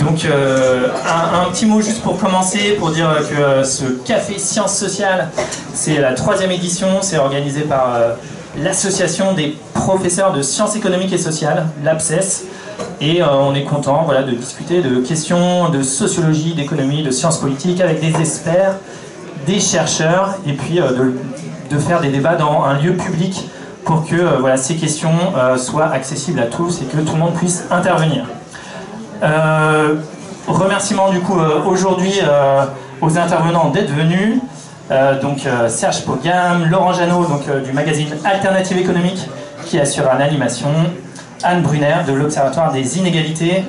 Donc un petit mot juste pour commencer, pour dire que ce café Sciences Sociales, c'est la 3e édition, c'est organisé par l'association des professeurs de sciences économiques et sociales, l'APSES, et on est content voilà, de discuter de questions de sociologie, d'économie, de sciences politiques avec des experts, des chercheurs, et puis de faire des débats dans un lieu public pour que voilà, ces questions soient accessibles à tous et que tout le monde puisse intervenir. Remerciements du coup aujourd'hui aux intervenants d'être venus. Serge Pogam, Laurent Jeannot du magazine Alternative économique qui assure l'animation, Anne Brunner de l'Observatoire des inégalités,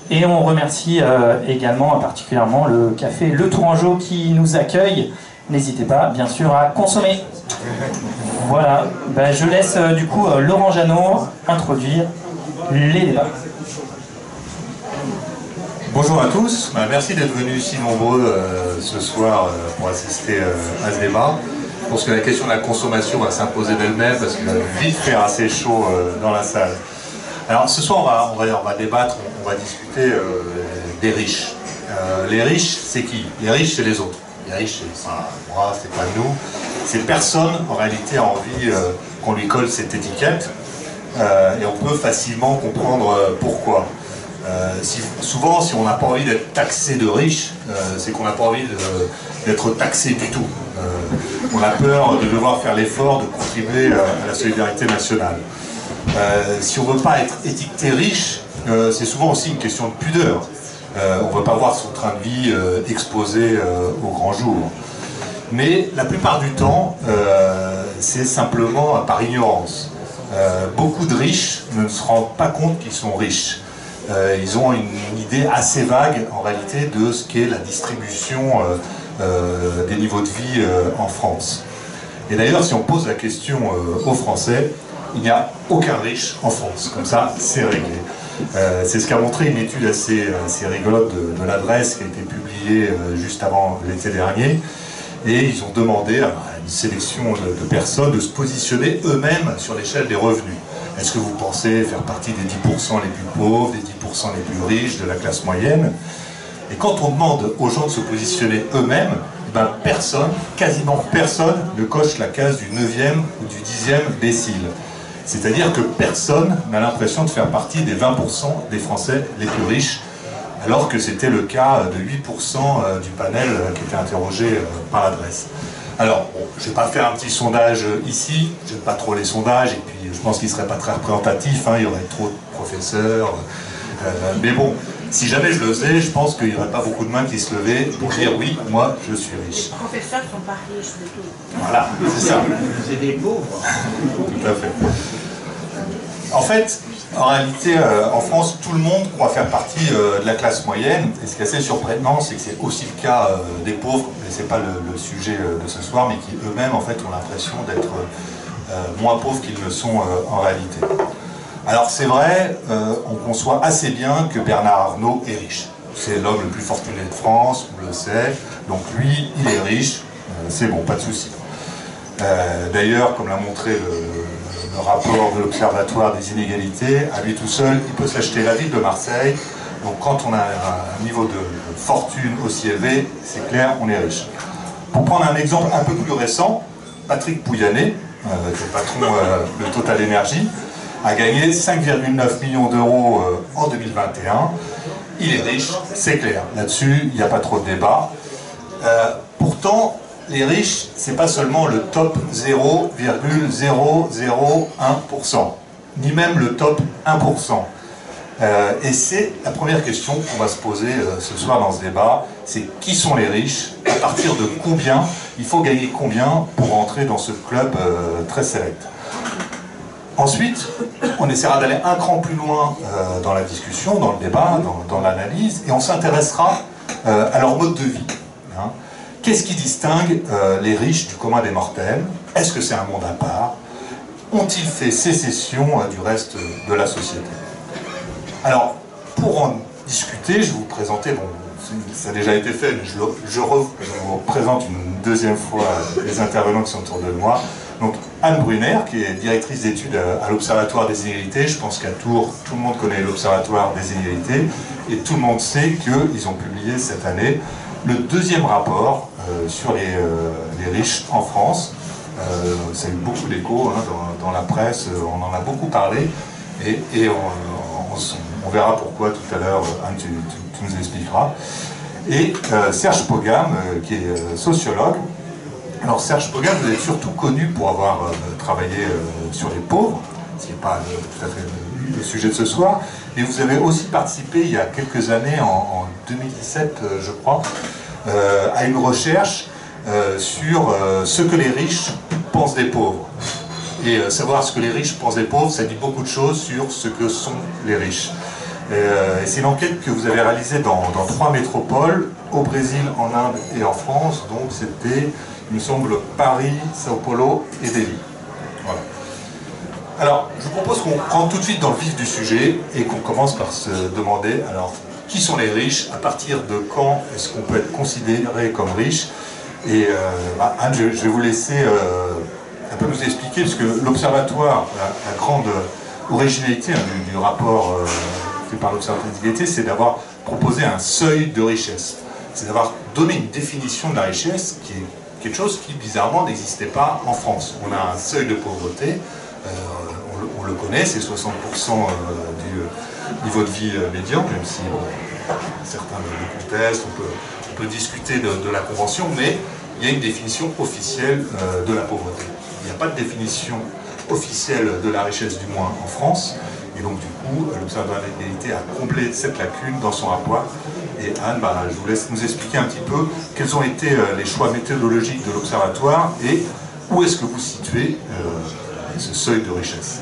et on remercie également particulièrement le café Le Tourangeau qui nous accueille. N'hésitez pas bien sûr à consommer. Voilà, je laisse du coup Laurent Jeannot introduire les débats. Bonjour à tous, merci d'être venus si nombreux ce soir pour assister à ce débat. Je pense que la question de la consommation va s'imposer d'elle-même parce qu'il va vite faire assez chaud dans la salle. Alors ce soir on va débattre, on va discuter des riches. Les riches c'est qui? Les riches c'est les autres. Les riches c'est pas moi, c'est pas nous. C'est personne en réalité a envie qu'on lui colle cette étiquette et on peut facilement comprendre pourquoi. Souvent, si on n'a pas envie d'être taxé de riche, c'est qu'on n'a pas envie d'être taxé du tout. On a peur de devoir faire l'effort de contribuer à la solidarité nationale. Si on ne veut pas être étiqueté riche, c'est souvent aussi une question de pudeur. On ne veut pas voir son train de vie exposé au grand jour. Mais la plupart du temps, c'est simplement par ignorance. Beaucoup de riches ne se rendent pas compte qu'ils sont riches. Ils ont une idée assez vague en réalité de ce qu'est la distribution des niveaux de vie en France. Et d'ailleurs, si on pose la question aux Français, il n'y a aucun riche en France. Comme ça, c'est réglé. C'est ce qu'a montré une étude assez rigolote de l'Adresse qui a été publiée juste avant l'été dernier. Et ils ont demandé à une sélection de personnes de se positionner eux-mêmes sur l'échelle des revenus. Est-ce que vous pensez faire partie des 10% les plus pauvres, des 10% les plus riches, de la classe moyenne? Et quand on demande aux gens de se positionner eux-mêmes, personne, quasiment personne, ne coche la case du 9e ou du 10e décile. C'est-à-dire que personne n'a l'impression de faire partie des 20% des Français les plus riches, alors que c'était le cas de 8% du panel qui était interrogé par l'Adresse. Alors, bon, je ne vais pas faire un petit sondage ici, j'aime pas trop les sondages, et puis je pense qu'il ne serait pas très représentatif, il y aurait trop de professeurs. Mais bon, si jamais je le faisais, je pense qu'il n'y aurait pas beaucoup de mains qui se levaient pour dire oui, moi je suis riche. Les professeurs ne sont pas riches du tout. Voilà, c'est ça. C'est des pauvres. Tout à fait. En fait, en réalité, en France, tout le monde croit faire partie de la classe moyenne. Et ce qui est assez surprenant, c'est que c'est aussi le cas des pauvres, mais ce n'est pas le sujet de ce soir, mais qui eux-mêmes en fait, ont l'impression d'être moins pauvres qu'ils ne sont en réalité. Alors c'est vrai, on conçoit assez bien que Bernard Arnault est riche. C'est l'homme le plus fortuné de France, on le sait. Donc lui, il est riche, c'est bon, pas de souci. D'ailleurs, comme l'a montré le rapport de l'Observatoire des inégalités, à lui tout seul, il peut s'acheter la ville de Marseille. Donc quand on a un niveau de fortune aussi élevé, c'est clair, on est riche. Pour prendre un exemple un peu plus récent, Patrick Pouyanné, qui est le patron de Total Energy, a gagné 5,9 millions d'euros en 2021. Il est riche, c'est clair. Là-dessus, il n'y a pas trop de débat. Pourtant, les riches, c'est pas seulement le top 0,001%, ni même le top 1%. Et c'est la première question qu'on va se poser ce soir dans ce débat, c'est qui sont les riches, à partir de combien, il faut gagner combien pour entrer dans ce club très sélect. Ensuite, on essaiera d'aller un cran plus loin dans la discussion, dans le débat, dans l'analyse, et on s'intéressera à leur mode de vie. Qu'est-ce qui distingue les riches du commun des mortels? Est-ce que c'est un monde à part? Ont-ils fait sécession du reste de la société? Alors, pour en discuter, je vais vous présenter, bon, ça a déjà été fait, mais je vous présente une deuxième fois les intervenants qui sont autour de moi. Donc, Anne Brunner, qui est directrice d'études à l'Observatoire des inégalités. Je pense qu'à Tours, tout le monde connaît l'Observatoire des inégalités. Et tout le monde sait qu'ils ont publié cette année le deuxième rapport sur les riches en France. Ça a eu beaucoup d'écho hein, dans la presse, on en a beaucoup parlé, et on verra pourquoi tout à l'heure, Anne, tu nous expliqueras. Et Serge Pogam, qui est sociologue. Alors Serge Pogam, vous êtes surtout connu pour avoir travaillé sur les pauvres, ce qui n'est pas tout à fait le sujet de ce soir, mais vous avez aussi participé il y a quelques années, en 2017 je crois, à une recherche sur ce que les riches pensent des pauvres. Et savoir ce que les riches pensent des pauvres, ça dit beaucoup de choses sur ce que sont les riches. Et c'est une enquête que vous avez réalisée dans 3 métropoles, au Brésil, en Inde et en France. Donc c'était, il me semble, Paris, Sao Paulo et Delhi. Voilà. Alors, je vous propose qu'on rentre tout de suite dans le vif du sujet et qu'on commence par se demander, alors, qui sont les riches? À partir de quand est-ce qu'on peut être considéré comme riche? Et Anne, je vais vous laisser un peu nous expliquer, parce que l'Observatoire, la grande originalité hein, du rapport fait par l'Observatoire des inégalités, c'est d'avoir proposé un seuil de richesse. C'est d'avoir donné une définition de la richesse qui est quelque chose qui, bizarrement, n'existait pas en France. On a un seuil de pauvreté, on le connaît, c'est 60% du niveau de vie médian, même si certains le contestent, on peut discuter de la convention, mais il y a une définition officielle de la pauvreté. Il n'y a pas de définition officielle de la richesse, du moins en France, et donc du coup, l'Observatoire de l'égalité a comblé cette lacune dans son rapport. Et Anne, je vous laisse nous expliquer un petit peu quels ont été les choix méthodologiques de l'Observatoire et où est-ce que vous situez ce seuil de richesse.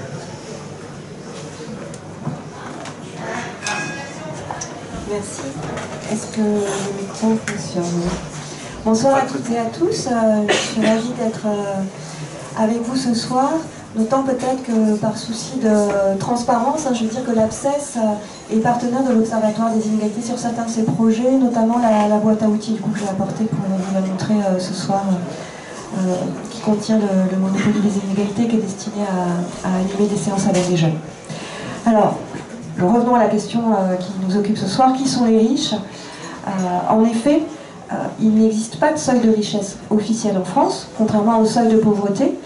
Merci. Est-ce que le micro fonctionne? Bonsoir à toutes et à tous. Je suis ravie d'être avec vous ce soir. D'autant peut-être que par souci de transparence, je veux dire que l'ABCES est partenaire de l'Observatoire des inégalités sur certains de ses projets, notamment la boîte à outils que j'ai apportée pour vous la montrer ce soir, qui contient le Monopoly des inégalités, qui est destiné à animer des séances avec les jeunes. Alors, revenons à la question qui nous occupe ce soir, qui sont les riches? En effet, il n'existe pas de seuil de richesse officiel en France, contrairement au seuil de pauvreté,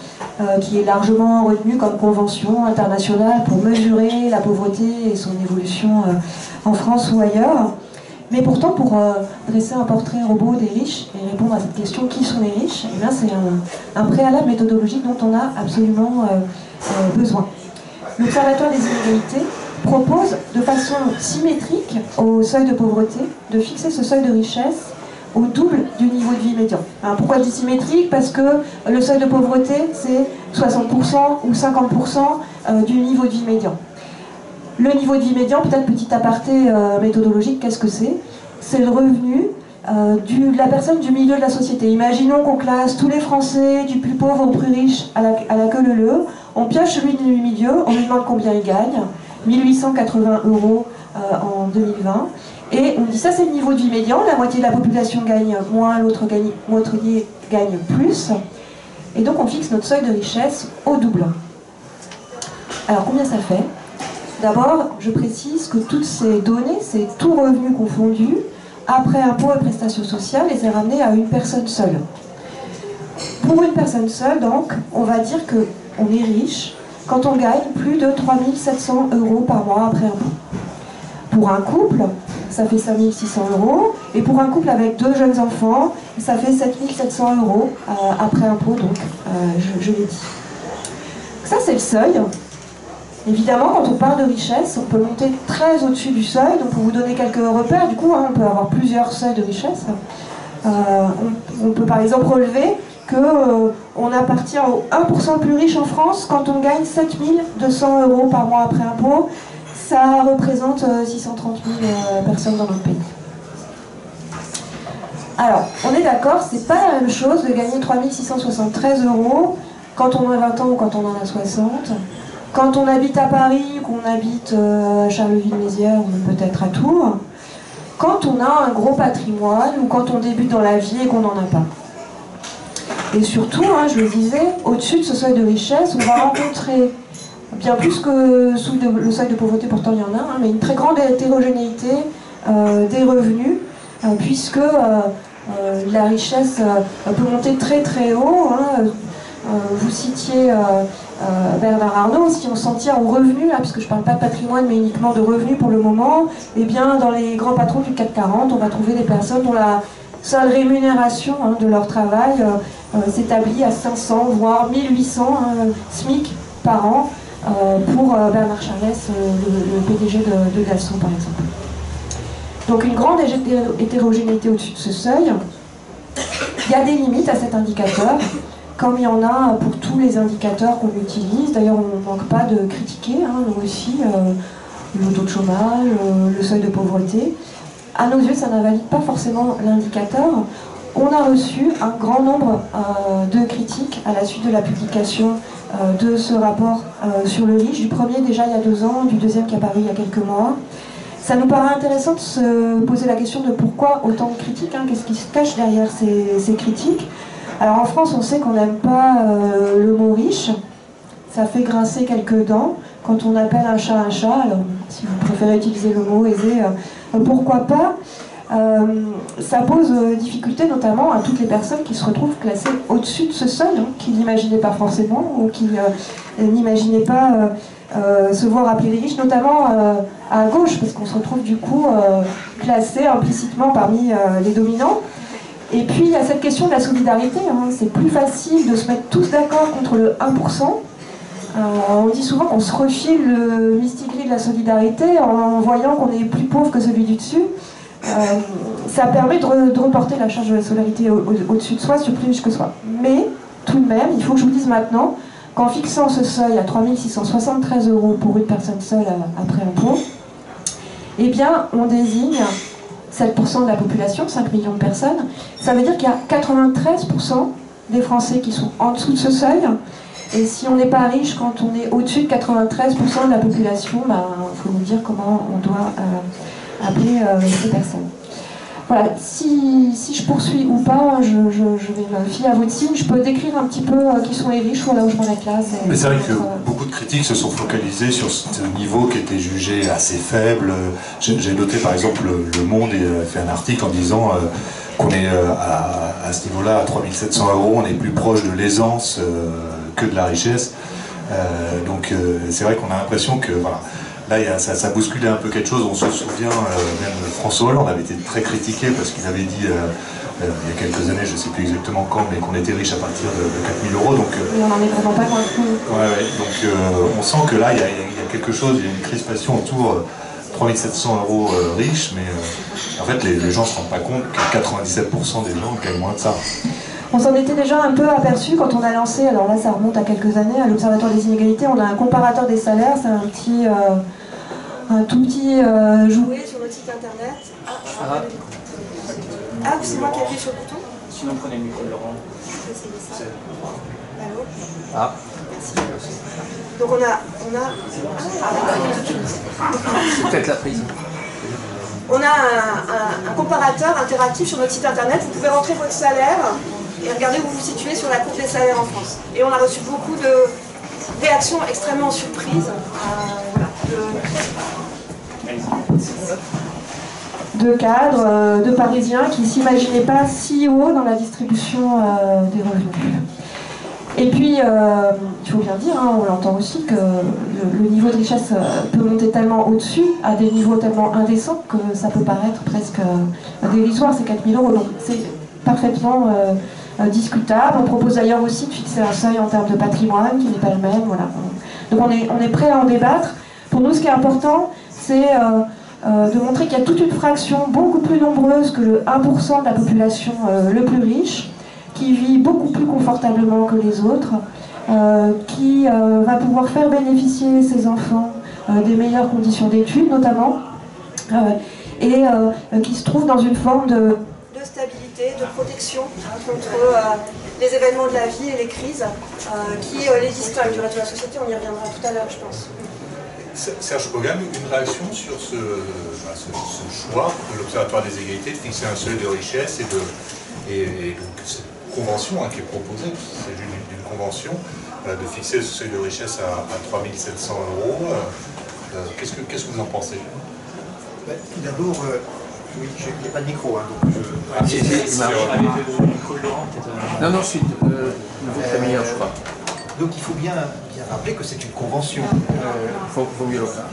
qui est largement retenu comme convention internationale pour mesurer la pauvreté et son évolution en France ou ailleurs. Mais pourtant, pour dresser un portrait robot des riches et répondre à cette question, qui sont les riches, eh bien, c'est un préalable méthodologique dont on a absolument besoin. L'Observatoire des inégalités propose de façon symétrique au seuil de pauvreté de fixer ce seuil de richesse au double du niveau de vie médian. Alors pourquoi je dis symétrique? Parce que le seuil de pauvreté, c'est 60% ou 50% du niveau de vie médian. Le niveau de vie médian, peut-être petit aparté méthodologique, qu'est-ce que c'est? C'est le revenu de la personne du milieu de la société. Imaginons qu'on classe tous les Français, du plus pauvre au plus riche, à la queue leu-leu. On pioche celui du milieu, on lui demande combien il gagne. 1880 € en 2020. Et on dit ça c'est le niveau de vie médian, la moitié de la population gagne moins, l'autre moitié gagne plus. Et donc on fixe notre seuil de richesse au double. Alors combien ça fait? D'abord, je précise que toutes ces données, c'est tout revenu confondu, après impôts et prestations sociales, et c'est ramené à une personne seule. Pour une personne seule, donc, on va dire qu'on est riche quand on gagne plus de 3 700 € par mois après impôt. Pour un couple, ça fait 5 600 €, et pour un couple avec 2 jeunes enfants, ça fait 7 700 € après impôt, donc je l'ai dit. Ça c'est le seuil. Évidemment, quand on parle de richesse, on peut monter très au-dessus du seuil, donc pour vous donner quelques repères, du coup, on peut avoir plusieurs seuils de richesse. On peut par exemple relever qu'on appartient au 1% le plus riche en France quand on gagne 7 200 € par mois après impôt. Ça représente 630 000 personnes dans notre pays. Alors, on est d'accord, c'est pas la même chose de gagner 3 673 € quand on a 20 ans ou quand on en a 60. Quand on habite à Paris, qu'on habite à Charleville-Mézières ou peut-être à Tours. Quand on a un gros patrimoine ou quand on débute dans la vie et qu'on n'en a pas. Et surtout, je le disais, au-dessus de ce seuil de richesse, on va rencontrer, bien plus que sous le seuil de pauvreté, pourtant il y en a, mais une très grande hétérogénéité des revenus, puisque la richesse peut monter très très haut. Vous citiez Bernard Arnault, si on s'en tient aux revenus, puisque je ne parle pas de patrimoine mais uniquement de revenus pour le moment, eh bien dans les grands patrons du CAC 40, on va trouver des personnes dont la seule rémunération de leur travail s'établit à 500 voire 1800 SMIC par an pour Bernard Charlès, le PDG de Dassault par exemple. Donc une grande hétérogénéité au-dessus de ce seuil. Il y a des limites à cet indicateur, comme il y en a pour tous les indicateurs qu'on utilise. D'ailleurs, on ne manque pas de critiquer, nous aussi, le taux de chômage, le seuil de pauvreté. À nos yeux, ça n'invalide pas forcément l'indicateur. On a reçu un grand nombre de critiques à la suite de la publication de ce rapport sur le riche, du premier déjà il y a 2 ans, du deuxième qui est apparu il y a quelques mois. Ça nous paraît intéressant de se poser la question de pourquoi autant de critiques, qu'est-ce qui se cache derrière ces critiques. Alors en France, on sait qu'on n'aime pas le mot riche, ça fait grincer quelques dents quand on appelle un chat, alors si vous préférez utiliser le mot aisé, pourquoi pas. Ça pose difficulté notamment à toutes les personnes qui se retrouvent classées au-dessus de ce seuil, qui n'imaginaient pas forcément, ou qui n'imaginaient pas se voir appeler les riches, notamment à gauche, parce qu'on se retrouve du coup classé implicitement parmi les dominants. Et puis il y a cette question de la solidarité, c'est plus facile de se mettre tous d'accord contre le 1%. On dit souvent qu'on se refile le mistigris de la solidarité en voyant qu'on est plus pauvre que celui du dessus. Ça permet de reporter la charge de la solidarité au-dessus de soi, sur plus riche que soi. Mais tout de même, il faut que je vous dise maintenant qu'en fixant ce seuil à 3 673 € pour une personne seule après impôt, eh bien, on désigne 7% de la population, 5 millions de personnes. Ça veut dire qu'il y a 93% des Français qui sont en dessous de ce seuil. Et si on n'est pas riche quand on est au-dessus de 93% de la population, il faut nous dire comment on doit appeler ces personnes. Voilà, si je poursuis ou pas, je vais me fier à votre signe. Je peux décrire un petit peu qui sont les riches, voilà où je m'en classe. Mais c'est vrai que beaucoup de critiques se sont focalisées sur ce niveau qui était jugé assez faible. J'ai noté par exemple Le Monde a fait un article en disant qu'on est à ce niveau-là, à 3 700 €, on est plus proche de l'aisance que de la richesse. Donc c'est vrai qu'on a l'impression que voilà, là ça bousculait un peu quelque chose. On se souvient, même François Hollande avait été très critiqué parce qu'il avait dit il y a quelques années, je ne sais plus exactement quand, mais qu'on était riche à partir de 4 000 €. Donc, on n'en est vraiment pas loin. Donc on sent que là il y a quelque chose, il y a une crispation autour 3 700 € riches, mais en fait les gens ne se rendent pas compte que 97% des gens gagnent moins de ça. On s'en était déjà un peu aperçu quand on a lancé, alors là ça remonte à quelques années, à l'Observatoire des inégalités, on a un comparateur des salaires, c'est un tout petit jouet sur notre site internet. C'est moi qui appuie sur le bouton. Sinon prenez le micro de Laurent. Allô. Merci. Donc on a C'est peut-être la prise. On a un comparateur interactif sur notre site internet, vous pouvez rentrer votre salaire et regardez où vous vous situez sur la courbe des salaires en France. Et on a reçu beaucoup de réactions extrêmement surprises de cadres, de Parisiens qui ne s'imaginaient pas si haut dans la distribution des revenus. Et puis, il faut bien dire, on l'entend aussi, que le niveau de richesse peut monter tellement au-dessus, à des niveaux tellement indécents, que ça peut paraître presque dérisoire, ces 4 000 €. Donc c'est parfaitement discutable. On propose d'ailleurs aussi de fixer un seuil en termes de patrimoine, qui n'est pas le même. Voilà. Donc on est prêt à en débattre. Pour nous, ce qui est important, c'est de montrer qu'il y a toute une fraction beaucoup plus nombreuse que le 1% de la population le plus riche, qui vit beaucoup plus confortablement que les autres, qui va pouvoir faire bénéficier ses enfants des meilleures conditions d'études notamment, et qui se trouve dans une forme de stabilité, de protection contre les événements de la vie et les crises qui les distinguent du reste de la société. On y reviendra tout à l'heure, je pense. Serge Kogan, une réaction sur ce choix de l'Observatoire des égalités de fixer un seuil de richesse et donc cette convention qui est proposée, il s'agit d'une convention, de fixer ce seuil de richesse à 3 700 €. Qu'est-ce que vous en pensez? Tout d'abord, oui, il n'y a pas de micro, hein, donc Non, je suis nouveau familier, je crois. donc il faut bien rappeler que c'est une convention. Vaut mieux le faire.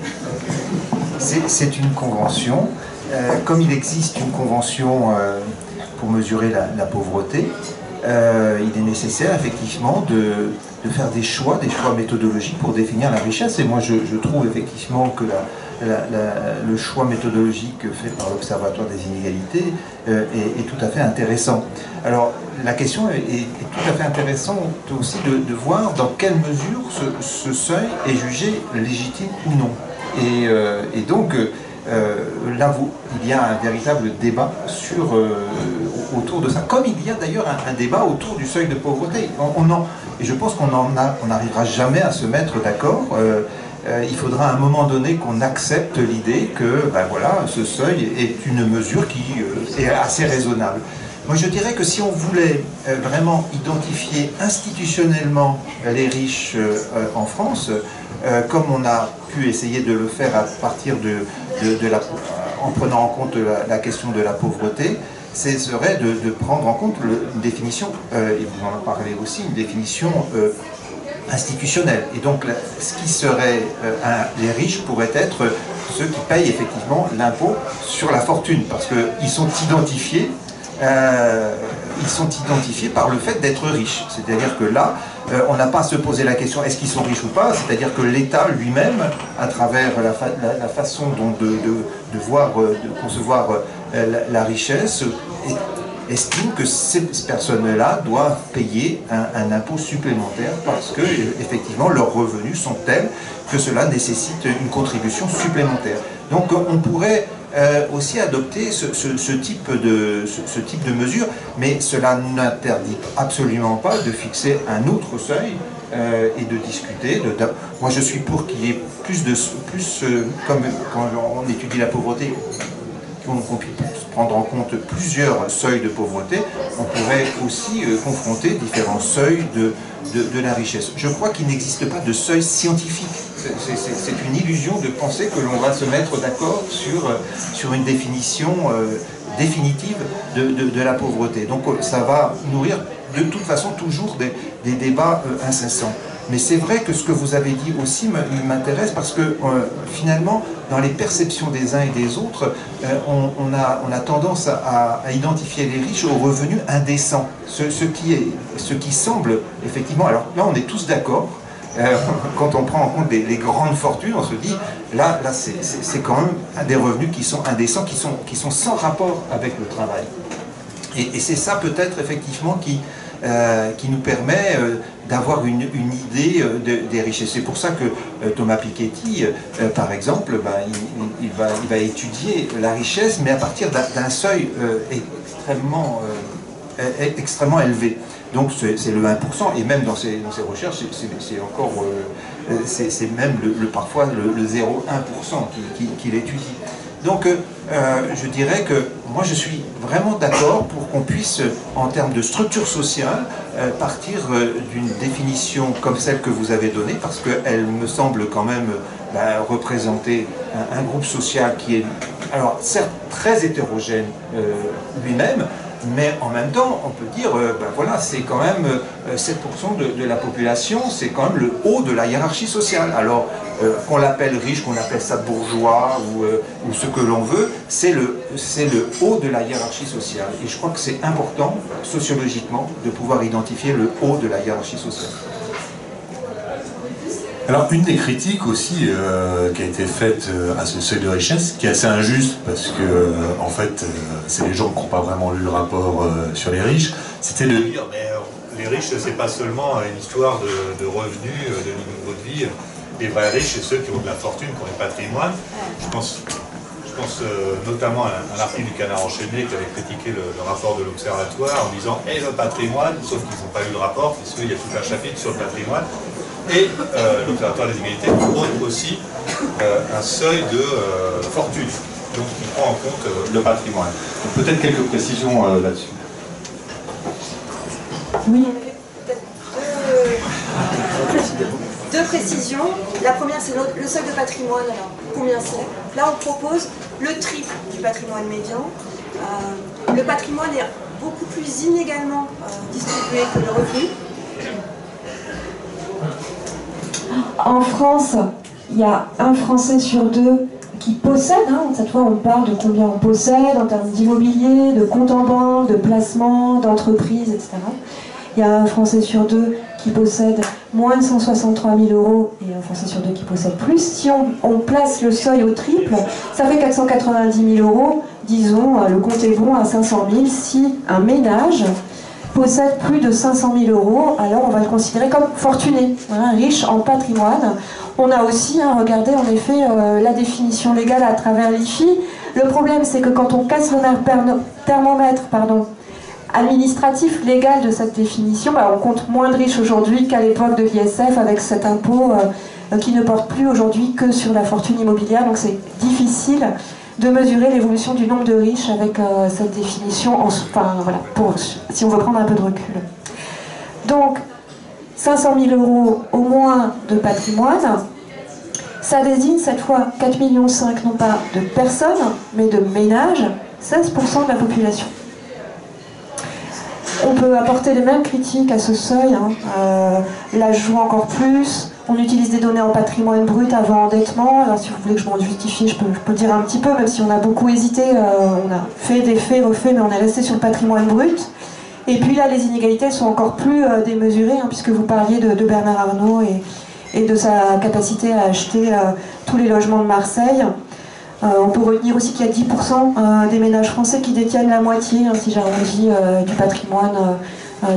C'est une convention. Comme il existe une convention pour mesurer la pauvreté, il est nécessaire effectivement de faire des choix méthodologiques pour définir la richesse. Et moi je trouve effectivement que le choix méthodologique fait par l'Observatoire des inégalités est tout à fait intéressant. Alors la question est tout à fait intéressante aussi de voir dans quelle mesure ce seuil est jugé légitime ou non. Et donc là, il y a un véritable débat autour de ça, comme il y a d'ailleurs un débat autour du seuil de pauvreté. Et je pense qu'on n'arrivera jamais à se mettre d'accord. Il faudra à un moment donné qu'on accepte l'idée que voilà, ce seuil est une mesure qui est assez raisonnable. Moi je dirais que si on voulait vraiment identifier institutionnellement les riches en France, comme on a pu essayer de le faire à partir en prenant en compte la question de la pauvreté, ce serait de prendre en compte une définition, et vous en parlez aussi, une définition institutionnelle. Et donc ce qui serait les riches pourraient être ceux qui payent effectivement l'impôt sur la fortune, parce qu'ils sont identifiés. Ils sont identifiés par le fait d'être riches. C'est-à-dire que là, on n'a pas à se poser la question est-ce qu'ils sont riches ou pas, c'est-à-dire que l'État lui-même, à travers la façon de concevoir la richesse, estime que ces personnes-là doivent payer un impôt supplémentaire parce que, effectivement, leurs revenus sont tels que cela nécessite une contribution supplémentaire. Donc on pourrait aussi adopter ce type de mesure, mais cela n'interdit absolument pas de fixer un autre seuil et de discuter. Moi je suis pour qu'il y ait plus comme quand on étudie la pauvreté, qu'on puisse prendre en compte plusieurs seuils de pauvreté, on pourrait aussi confronter différents seuils de la richesse. Je crois qu'il n'existe pas de seuil scientifique. C'est une illusion de penser que l'on va se mettre d'accord sur une définition définitive de la pauvreté. Donc ça va nourrir de toute façon toujours des débats incessants. Mais c'est vrai que ce que vous avez dit aussi m'intéresse parce que finalement, dans les perceptions des uns et des autres, on a tendance à identifier les riches aux revenus indécents. Ce qui semble, effectivement, alors là on est tous d'accord, quand on prend en compte les grandes fortunes, on se dit, là c'est quand même des revenus qui sont indécents, qui sont sans rapport avec le travail. Et c'est ça peut-être effectivement qui nous permet d'avoir une idée des richesses. C'est pour ça que Thomas Piketty, par exemple, il va étudier la richesse, mais à partir d'un seuil extrêmement élevé. Donc c'est le 1%, et même dans ses recherches, c'est même parfois le 0,1% qu'il étudie. Donc je dirais que moi je suis vraiment d'accord pour qu'on puisse, en termes de structure sociale, partir d'une définition comme celle que vous avez donnée, parce qu'elle me semble quand même représenter un groupe social qui est, alors certes très hétérogène lui-même, mais en même temps, on peut dire, voilà, c'est quand même 7% de la population, c'est quand même le haut de la hiérarchie sociale. Alors, qu'on l'appelle riche, qu'on appelle ça bourgeois, ou ce que l'on veut, c'est le haut de la hiérarchie sociale. Et je crois que c'est important, sociologiquement, de pouvoir identifier le haut de la hiérarchie sociale. Alors, une des critiques aussi qui a été faite à ce seuil de richesse, qui est assez injuste, parce que, en fait, c'est les gens qui n'ont pas vraiment lu le rapport sur les riches, c'était de dire, mais les riches, c'est pas seulement une histoire de revenus, de niveau de vie. Les vrais riches, c'est ceux qui ont de la fortune, qui ont des patrimoines. Je pense notamment à un article du Canard enchaîné qui avait critiqué le rapport de l'Observatoire en disant « Et le patrimoine », sauf qu'ils n'ont pas lu le rapport, puisqu'il y a tout un chapitre sur le patrimoine. Et l'Observatoire des inégalités propose aussi un seuil de fortune, donc qui prend en compte le patrimoine. Peut-être quelques précisions là-dessus. Oui. Deux précisions. La première, c'est le seuil de patrimoine. Alors, combien c'est? Là, on propose le triple du patrimoine médian. Le patrimoine est beaucoup plus inégalement distribué que le revenu. En France, il y a un Français sur deux qui possède, cette fois on parle de combien on possède en termes d'immobilier, de compte en banque, de placement, d'entreprise, etc. Il y a un Français sur deux qui possède moins de 163 000 euros et un Français sur deux qui possède plus. Si on place le seuil au triple, ça fait 490 000 euros. Disons, le compte est bon à 500 000. Si un ménage possède plus de 500 000 euros, alors on va le considérer comme fortuné, riche en patrimoine. On a aussi, regardez en effet la définition légale à travers l'IFI. Le problème, c'est que quand on casse le thermomètre administratif légal de cette définition, on compte moins de riches aujourd'hui qu'à l'époque de l'ISF avec cet impôt qui ne porte plus aujourd'hui que sur la fortune immobilière. Donc c'est difficile de mesurer l'évolution du nombre de riches avec cette définition, si on veut prendre un peu de recul. Donc 500 000 euros au moins de patrimoine, ça désigne cette fois 4,5 millions non pas de personnes, mais de ménages, 16% de la population. On peut apporter les mêmes critiques à ce seuil, l'âge joue encore plus, on utilise des données en patrimoine brut avant endettement. Alors si vous voulez que je m'en justifie, je peux dire un petit peu, même si on a beaucoup hésité, on a fait des faits, refait, mais on est resté sur le patrimoine brut. Et puis là, les inégalités sont encore plus démesurées, puisque vous parliez de Bernard Arnault et de sa capacité à acheter tous les logements de Marseille. On peut retenir aussi qu'il y a 10% des ménages français qui détiennent la moitié, si j'arrondis, du patrimoine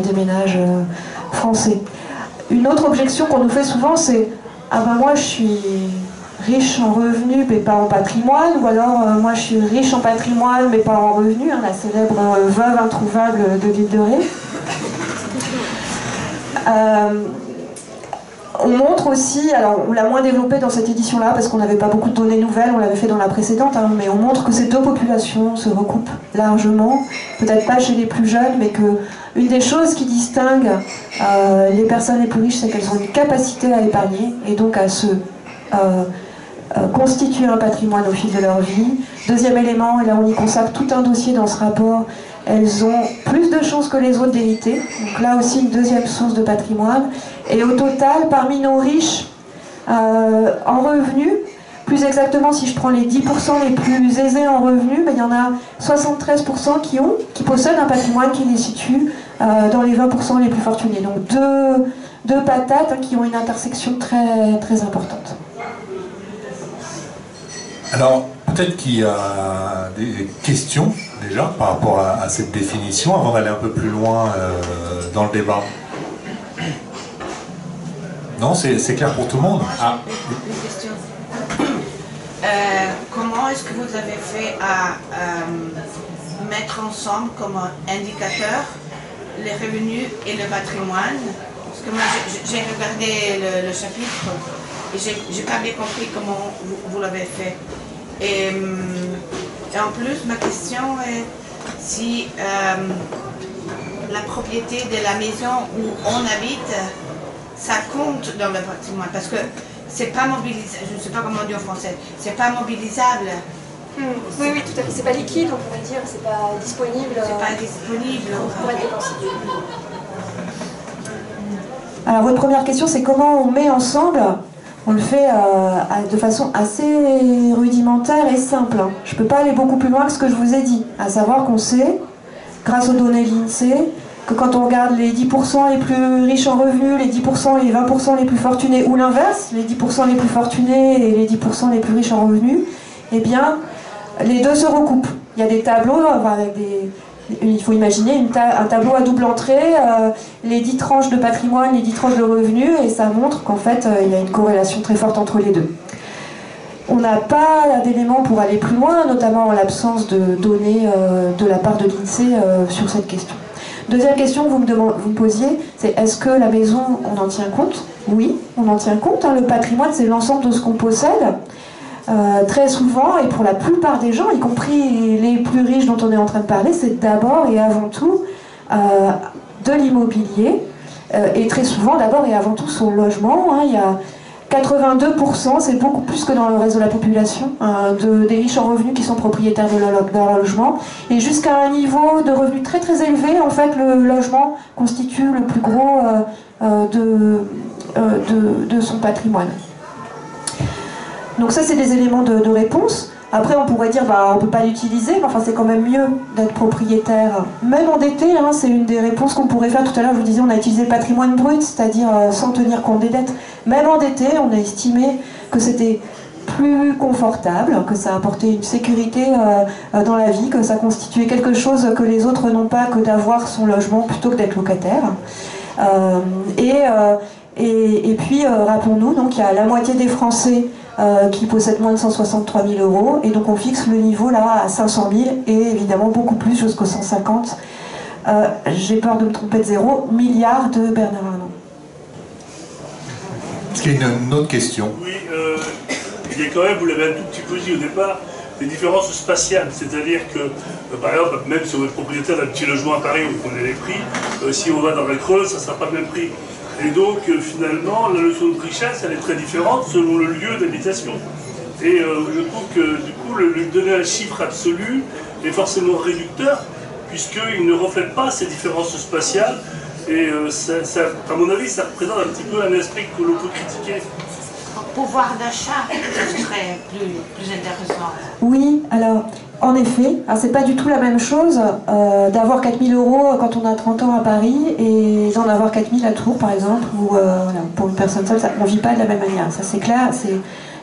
des ménages français. Une autre objection qu'on nous fait souvent, c'est « Ah ben moi je suis riche en revenus mais pas en patrimoine » ou alors « Moi je suis riche en patrimoine mais pas en revenus », la célèbre veuve introuvable de l'île de Ré. On montre aussi, alors on l'a moins développé dans cette édition-là parce qu'on n'avait pas beaucoup de données nouvelles, on l'avait fait dans la précédente, mais on montre que ces deux populations se recoupent largement, peut-être pas chez les plus jeunes, mais que une des choses qui distingue les personnes les plus riches, c'est qu'elles ont une capacité à épargner et donc à se constituer un patrimoine au fil de leur vie. Deuxième élément, et là on y consacre tout un dossier dans ce rapport, elles ont plus de chances que les autres d'hériter, donc là aussi une deuxième source de patrimoine. Et au total, parmi nos riches en revenus, plus exactement si je prends les 10% les plus aisés en revenus, il y en a 73% qui possèdent un patrimoine qui les situe dans les 20% les plus fortunés. Donc deux patates qui ont une intersection très, très importante. Alors, peut-être qu'il y a des questions déjà par rapport à cette définition, avant d'aller un peu plus loin dans le débat. Non, c'est clair pour tout le monde. Une question. Comment est-ce que vous avez fait à mettre ensemble comme indicateur les revenus et le patrimoine? Parce que moi, j'ai regardé le chapitre et j'ai pas bien compris comment vous l'avez fait. Et en plus, ma question est si la propriété de la maison où on habite, ça compte dans le patrimoine, parce que c'est pas mobilisable, je ne sais pas comment on dit en français, c'est pas mobilisable. Oui, tout à fait. C'est pas liquide, on pourrait dire, c'est pas disponible. C'est pas disponible. On pourrait dépenser. Alors votre première question, c'est comment on met ensemble. On le fait de façon assez rudimentaire et simple. Je ne peux pas aller beaucoup plus loin que ce que je vous ai dit, à savoir qu'on sait, grâce aux données de l'INSEE, que quand on regarde les 10% les plus riches en revenus, les 10% et les 20% les plus fortunés, ou l'inverse, les 10% les plus fortunés et les 10% les plus riches en revenus, eh bien, les deux se recoupent. Il y a des tableaux avec des... Il faut imaginer un tableau à double entrée, les 10 tranches de patrimoine, les 10 tranches de revenus, et ça montre qu'en fait, il y a une corrélation très forte entre les deux. On n'a pas d'éléments pour aller plus loin, notamment en l'absence de données de la part de l'INSEE sur cette question. Deuxième question que vous me posiez, c'est est-ce que la maison, on en tient compte? Oui, on en tient compte. Le patrimoine, c'est l'ensemble de ce qu'on possède. Très souvent, et pour la plupart des gens, y compris les plus riches dont on est en train de parler, c'est d'abord et avant tout de l'immobilier, et très souvent d'abord et avant tout son logement. Il y a 82%, c'est beaucoup plus que dans le reste de la population, des riches en revenus qui sont propriétaires de leur logement. Et jusqu'à un niveau de revenus très très élevé, en fait, le logement constitue le plus gros de son patrimoine. Donc ça, c'est des éléments de réponse. Après, on pourrait dire, on ne peut pas l'utiliser, mais enfin, c'est quand même mieux d'être propriétaire, même endetté, hein, c'est une des réponses qu'on pourrait faire. Tout à l'heure, je vous disais, on a utilisé le patrimoine brut, c'est-à-dire sans tenir compte des dettes. Même endetté, on a estimé que c'était plus confortable, que ça apportait une sécurité dans la vie, que ça constituait quelque chose que les autres n'ont pas, que d'avoir son logement plutôt que d'être locataire. Et puis, rappelons-nous, donc il y a la moitié des Français qui possèdent moins de 163 000 euros, et donc on fixe le niveau là à 500 000, et évidemment beaucoup plus jusqu'aux 150, j'ai peur de me tromper de 0, milliards de Bernard Arnault. Est-ce qu'il y a une autre question? Oui, il y a quand même, vous l'avez un tout petit peu dit au départ, des différences spatiales, c'est-à-dire que, par exemple, même si on est propriétaire d'un petit logement à Paris où on connaît les prix, si on va dans la Creuse, ça ne sera pas le même prix. Et donc, finalement, la notion de richesse, elle est très différente selon le lieu d'habitation. Et je trouve que, du coup, lui donner un chiffre absolu est forcément réducteur, puisqu'il ne reflète pas ces différences spatiales. Et à mon avis, ça représente un petit peu un aspect que l'on peut critiquer. Pouvoir d'achat, ce serait plus intéressant. Oui, alors, en effet, c'est pas du tout la même chose d'avoir 4 000 euros quand on a 30 ans à Paris et d'en avoir 4 000 à Tours, par exemple, ou voilà, pour une personne seule, on ne vit pas de la même manière. Ça, c'est clair,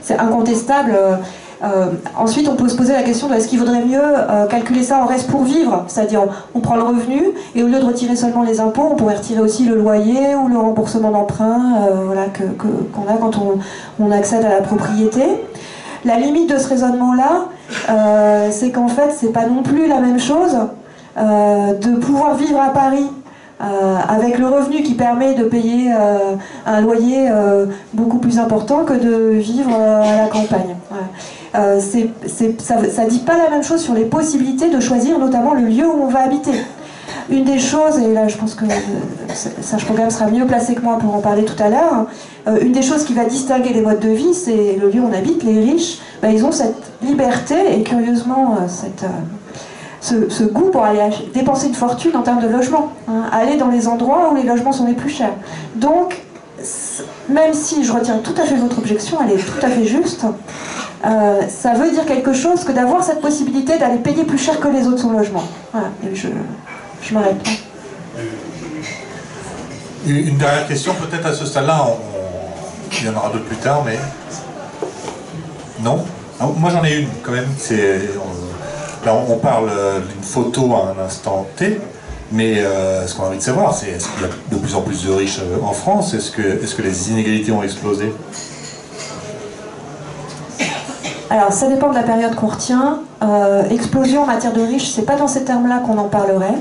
c'est incontestable. Ensuite, on peut se poser la question de est-ce qu'il vaudrait mieux calculer ça en reste pour vivre, c'est-à-dire on prend le revenu et au lieu de retirer seulement les impôts, on pourrait retirer aussi le loyer ou le remboursement d'emprunt voilà, qu'on a quand on accède à la propriété. La limite de ce raisonnement-là, c'est qu'en fait, c'est pas non plus la même chose de pouvoir vivre à Paris avec le revenu qui permet de payer un loyer beaucoup plus important que de vivre à la campagne. Ouais. Ça dit pas la même chose sur les possibilités de choisir notamment le lieu où on va habiter. Une des choses, et là je pense que Serge Pogam sera mieux placé que moi pour en parler tout à l'heure, une des choses qui va distinguer les modes de vie, c'est le lieu où on habite. Les riches, ils ont cette liberté et curieusement ce goût pour aller dépenser une fortune en termes de logement, hein, aller dans les endroits où les logements sont les plus chers. Donc, même si je retire tout à fait votre objection, elle est tout à fait juste, ça veut dire quelque chose que d'avoir cette possibilité d'aller payer plus cher que les autres son logement. Voilà, et je m'arrête là. Une dernière question, peut-être à ce stade-là, il y en aura d'autres plus tard, mais... Non? Moi j'en ai une quand même, là on parle d'une photo à un instant T, mais ce qu'on a envie de savoir, c'est est-ce qu'il y a de plus en plus de riches en France? Est-ce que les inégalités ont explosé? Alors ça dépend de la période qu'on retient. Explosion en matière de riches, c'est pas dans ces termes-là qu'on en parlerait.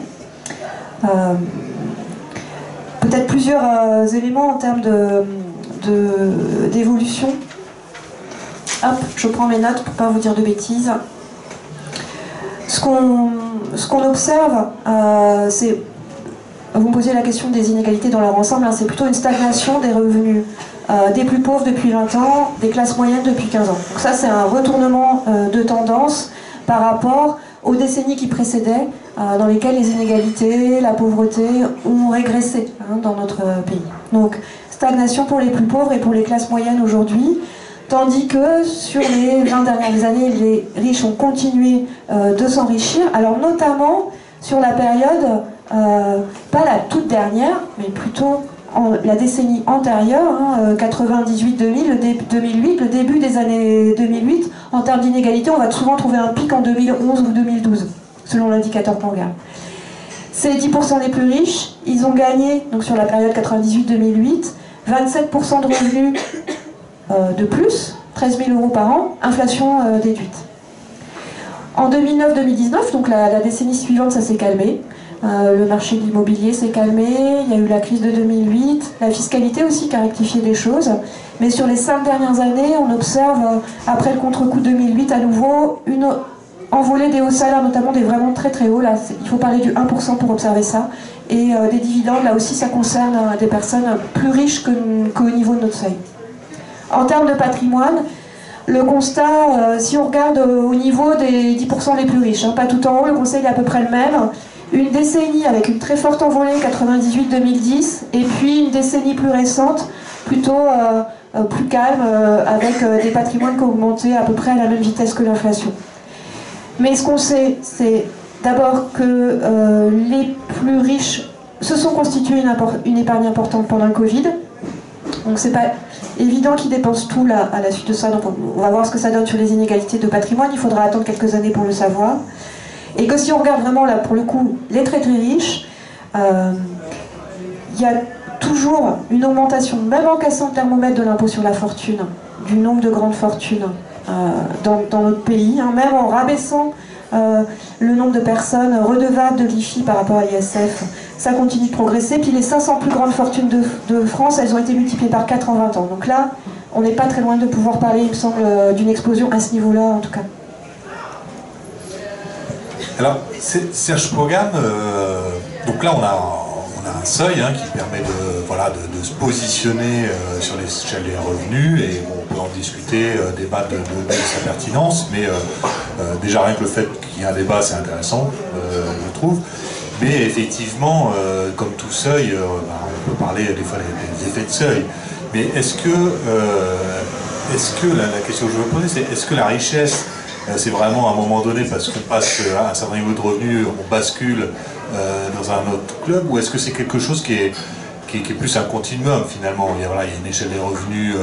Peut-être plusieurs éléments en termes d'évolution. Hop, je prends mes notes pour ne pas vous dire de bêtises. Ce qu'on observe, c'est... Vous me posiez la question des inégalités dans leur ensemble, hein, c'est plutôt une stagnation des revenus des plus pauvres depuis 20 ans, des classes moyennes depuis 15 ans. Donc ça, c'est un retournement de tendance par rapport aux décennies qui précédaient, dans lesquelles les inégalités, la pauvreté ont régressé dans notre pays. Donc, stagnation pour les plus pauvres et pour les classes moyennes aujourd'hui, tandis que sur les 20 dernières années, les riches ont continué de s'enrichir, alors notamment sur la période, pas la toute dernière, mais plutôt la décennie antérieure, 98-2000, 2008, le début des années 2008, en termes d'inégalité, on va souvent trouver un pic en 2011 ou 2012, selon l'indicateur Pangard. C'est les 10% les plus riches, ils ont gagné, donc sur la période 98-2008, 27% de revenus de plus, 13 000 euros par an, inflation déduite. En 2009-2019, donc la décennie suivante, ça s'est calmé. Le marché de l'immobilier s'est calmé, il y a eu la crise de 2008, la fiscalité aussi qui a rectifié des choses. Mais sur les 5 dernières années, on observe, après le contre-coup 2008, à nouveau, une envolée des hauts salaires, notamment des vraiment très très hauts. Là, il faut parler du 1% pour observer ça. Et des dividendes, là aussi, ça concerne des personnes plus riches qu'au niveau de notre seuil. En termes de patrimoine, le constat, si on regarde au niveau des 10% les plus riches, pas tout en haut, le conseil est à peu près le même. Une décennie avec une très forte envolée, 98-2010, et puis une décennie plus récente, plutôt plus calme, avec des patrimoines qui ont augmenté à peu près à la même vitesse que l'inflation. Mais ce qu'on sait, c'est d'abord que les plus riches se sont constitués une épargne importante pendant le Covid. Donc c'est pas évident qu'ils dépensent tout là, à la suite de ça. Donc on va voir ce que ça donne sur les inégalités de patrimoine. Il faudra attendre quelques années pour le savoir. Et que si on regarde vraiment là, pour le coup, les très très riches, il y a toujours une augmentation, même en cassant le thermomètre de l'impôt sur la fortune, du nombre de grandes fortunes dans notre pays, même en rabaissant le nombre de personnes redevables de l'IFI par rapport à l'ISF, ça continue de progresser. Puis les 500 plus grandes fortunes de France, elles ont été multipliées par 4 en 20 ans. Donc là, on n'est pas très loin de pouvoir parler, il me semble, d'une explosion à ce niveau-là en tout cas. Alors, Serge Pogam, donc là on a un seuil qui permet de se positionner sur l'échelle des revenus, et bon, on peut en discuter, débattre de sa pertinence, mais déjà rien que le fait qu'il y ait un débat, c'est intéressant, je trouve. Mais effectivement, comme tout seuil, on peut parler des fois des effets de seuil. Mais est-ce que la question que je veux poser, c'est est-ce que la richesse, c'est vraiment à un moment donné, parce qu'on passe à un certain niveau de revenus, on bascule dans un autre club, ou est-ce que c'est quelque chose qui est plus un continuum finalement? Il y a une échelle des revenus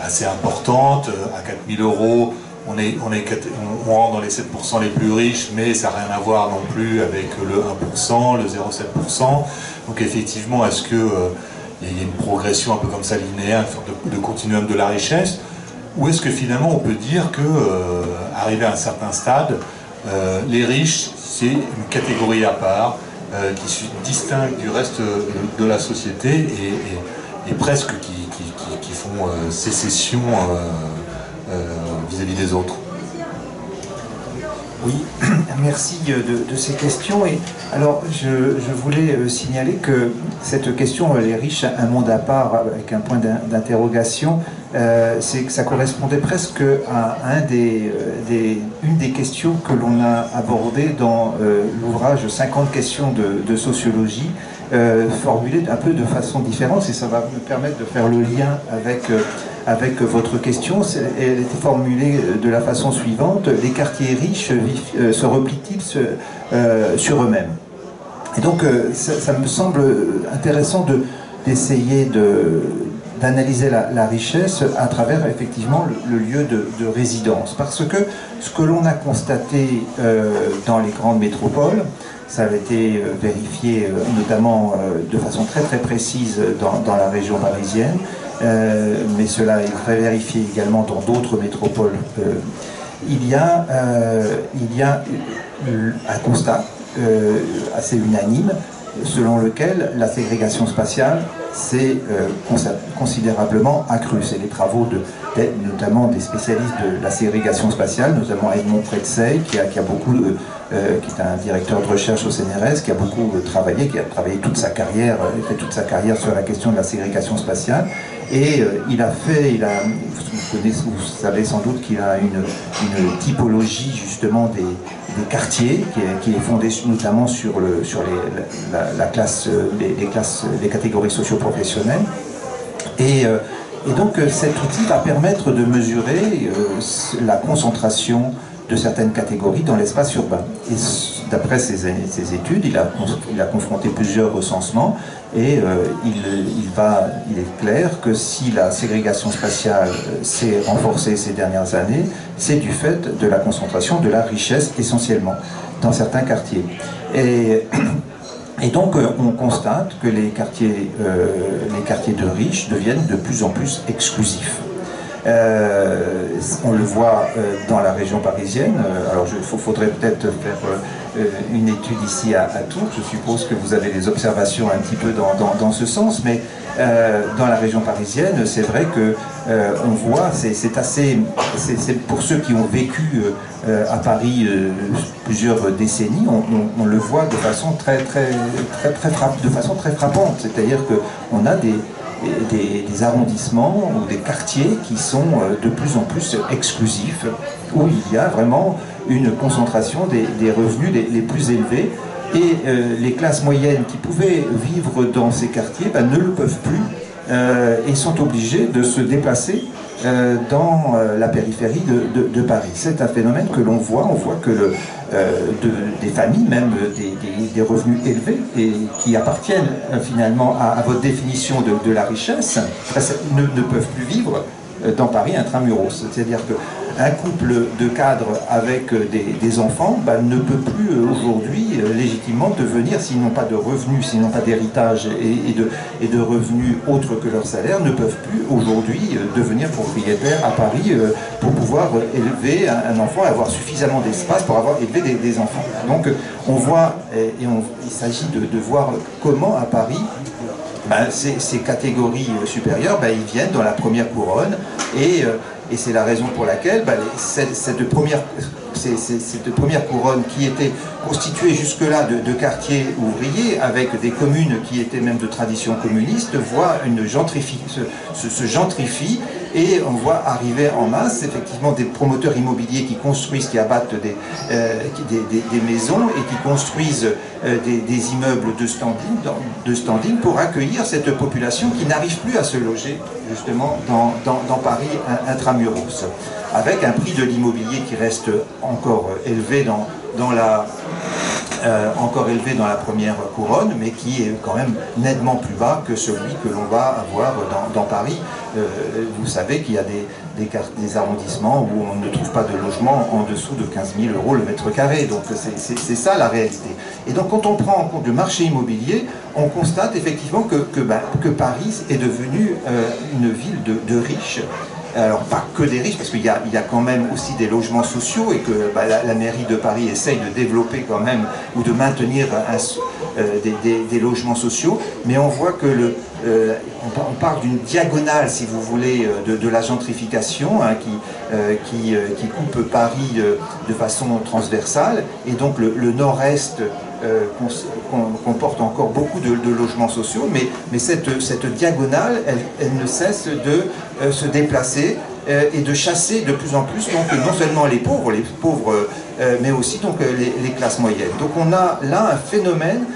assez importante, à 4 000 €, on rentre dans les 7% les plus riches, mais ça n'a rien à voir non plus avec le 1%, le 0,7%. Donc effectivement, est-ce qu'il y a une progression un peu comme ça linéaire, une sorte de continuum de la richesse? Ou est-ce que finalement on peut dire que, arrivé à un certain stade, les riches, c'est une catégorie à part, qui se distingue du reste de la société et presque qui font sécession vis-à-vis des autres? Oui, merci de ces questions. Et alors, je voulais signaler que cette question, les riches, un monde à part, avec un point d'interrogation, c'est que ça correspondait presque à une des questions que l'on a abordées dans l'ouvrage 50 questions de sociologie, formulées un peu de façon différente, et ça va me permettre de faire le lien avec votre question. Elle était formulée de la façon suivante: les quartiers riches se replient-ils sur eux-mêmes? Et donc ça me semble intéressant d'essayer d'analyser la richesse à travers effectivement le lieu de résidence, parce que ce que l'on a constaté dans les grandes métropoles, ça a été vérifié notamment de façon très très précise dans la région parisienne, mais cela est très vérifié également dans d'autres métropoles. Il y a un constat assez unanime selon lequel la ségrégation spatiale s'est considérablement accrue. C'est les travaux notamment des spécialistes de la ségrégation spatiale, notamment Edmond Pretzey, qui est un directeur de recherche au CNRS, qui a beaucoup travaillé, qui a travaillé toute sa carrière, fait toute sa carrière sur la question de la ségrégation spatiale. Et vous savez sans doute qu'il a une typologie justement des quartiers qui est fondée notamment sur les catégories socio-professionnelles. Et donc cet outil va permettre de mesurer la concentration de certaines catégories dans l'espace urbain. Et d'après ses études, il a confronté plusieurs recensements, et il est clair que si la ségrégation spatiale s'est renforcée ces dernières années, c'est du fait de la concentration de la richesse essentiellement dans certains quartiers. Et donc on constate que les quartiers de riches deviennent de plus en plus exclusifs. On le voit dans la région parisienne. Alors il faudrait peut-être faire une étude ici à Tours. Je suppose que vous avez des observations un petit peu dans ce sens, mais dans la région parisienne, c'est vrai que on voit, c'est pour ceux qui ont vécu à Paris plusieurs décennies, on le voit de façon très frappante. C'est-à-dire qu'on a des arrondissements ou des quartiers qui sont de plus en plus exclusifs, où il y a vraiment une concentration des revenus les plus élevés. Et les classes moyennes qui pouvaient vivre dans ces quartiers ne le peuvent plus et sont obligées de se déplacer dans la périphérie de Paris. C'est un phénomène que l'on voit. On voit que des familles, même des revenus élevés, et qui appartiennent finalement à votre définition de la richesse, ne peuvent plus vivre dans Paris intramuros. C'est-à-dire qu'un couple de cadres avec des enfants ne peut plus aujourd'hui légitimement devenir, s'ils n'ont pas de revenus, s'ils n'ont pas d'héritage et de revenus autres que leur salaire, ne peuvent plus aujourd'hui devenir propriétaires à Paris pour pouvoir élever un enfant et avoir suffisamment d'espace pour avoir élevé des enfants. Donc on voit, il s'agit de voir comment à Paris, ces catégories supérieures, ils viennent dans la première couronne et c'est la raison pour laquelle cette première couronne qui était constituée jusque-là de quartiers ouvriers avec des communes qui étaient même de tradition communiste voit se gentrifie et on voit arriver en masse effectivement des promoteurs immobiliers qui construisent, qui abattent des maisons et qui construisent des immeubles de standing pour accueillir cette population qui n'arrive plus à se loger justement dans Paris intramuros, avec un prix de l'immobilier qui reste encore élevé dans la première couronne, mais qui est quand même nettement plus bas que celui que l'on va avoir dans Paris. Vous savez qu'il y a des arrondissements où on ne trouve pas de logement en dessous de 15 000 € le mètre carré. Donc c'est ça la réalité. Et donc quand on prend en compte le marché immobilier, on constate effectivement que Paris est devenu une ville de riches. Alors pas que des riches, parce qu'il y a quand même aussi des logements sociaux et que la mairie de Paris essaye de développer quand même ou de maintenir des logements sociaux, mais on voit que on parle d'une diagonale, si vous voulez, de la gentrification qui coupe Paris de façon transversale, et donc le nord-est comporte encore beaucoup de logements sociaux, mais cette diagonale, elle ne cesse de se déplacer et de chasser de plus en plus donc, non seulement les pauvres, mais aussi donc, les classes moyennes. Donc on a là un phénomène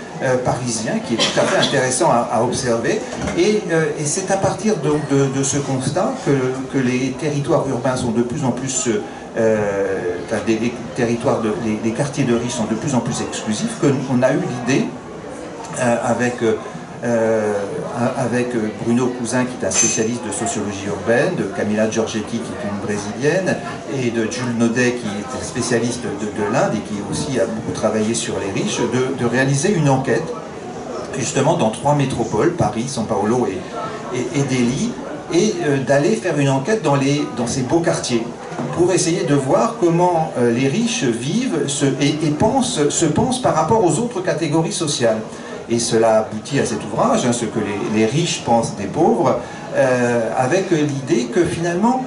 parisien qui est tout à fait intéressant à observer, et c'est à partir de ce constat que les territoires urbains sont de plus en plus les quartiers de riches sont de plus en plus exclusifs, qu'on a eu l'idée avec Bruno Cousin, qui est un spécialiste de sociologie urbaine, de Camilla Giorgetti, qui est une brésilienne, et de Jules Naudet, qui est spécialiste de l'Inde et qui aussi a beaucoup travaillé sur les riches, de réaliser une enquête, justement dans 3 métropoles, Paris, São Paulo et Delhi, et d'aller faire une enquête dans ces beaux quartiers, pour essayer de voir comment les riches vivent se pensent par rapport aux autres catégories sociales. Et cela aboutit à cet ouvrage, ce que les riches pensent des pauvres, avec l'idée que finalement,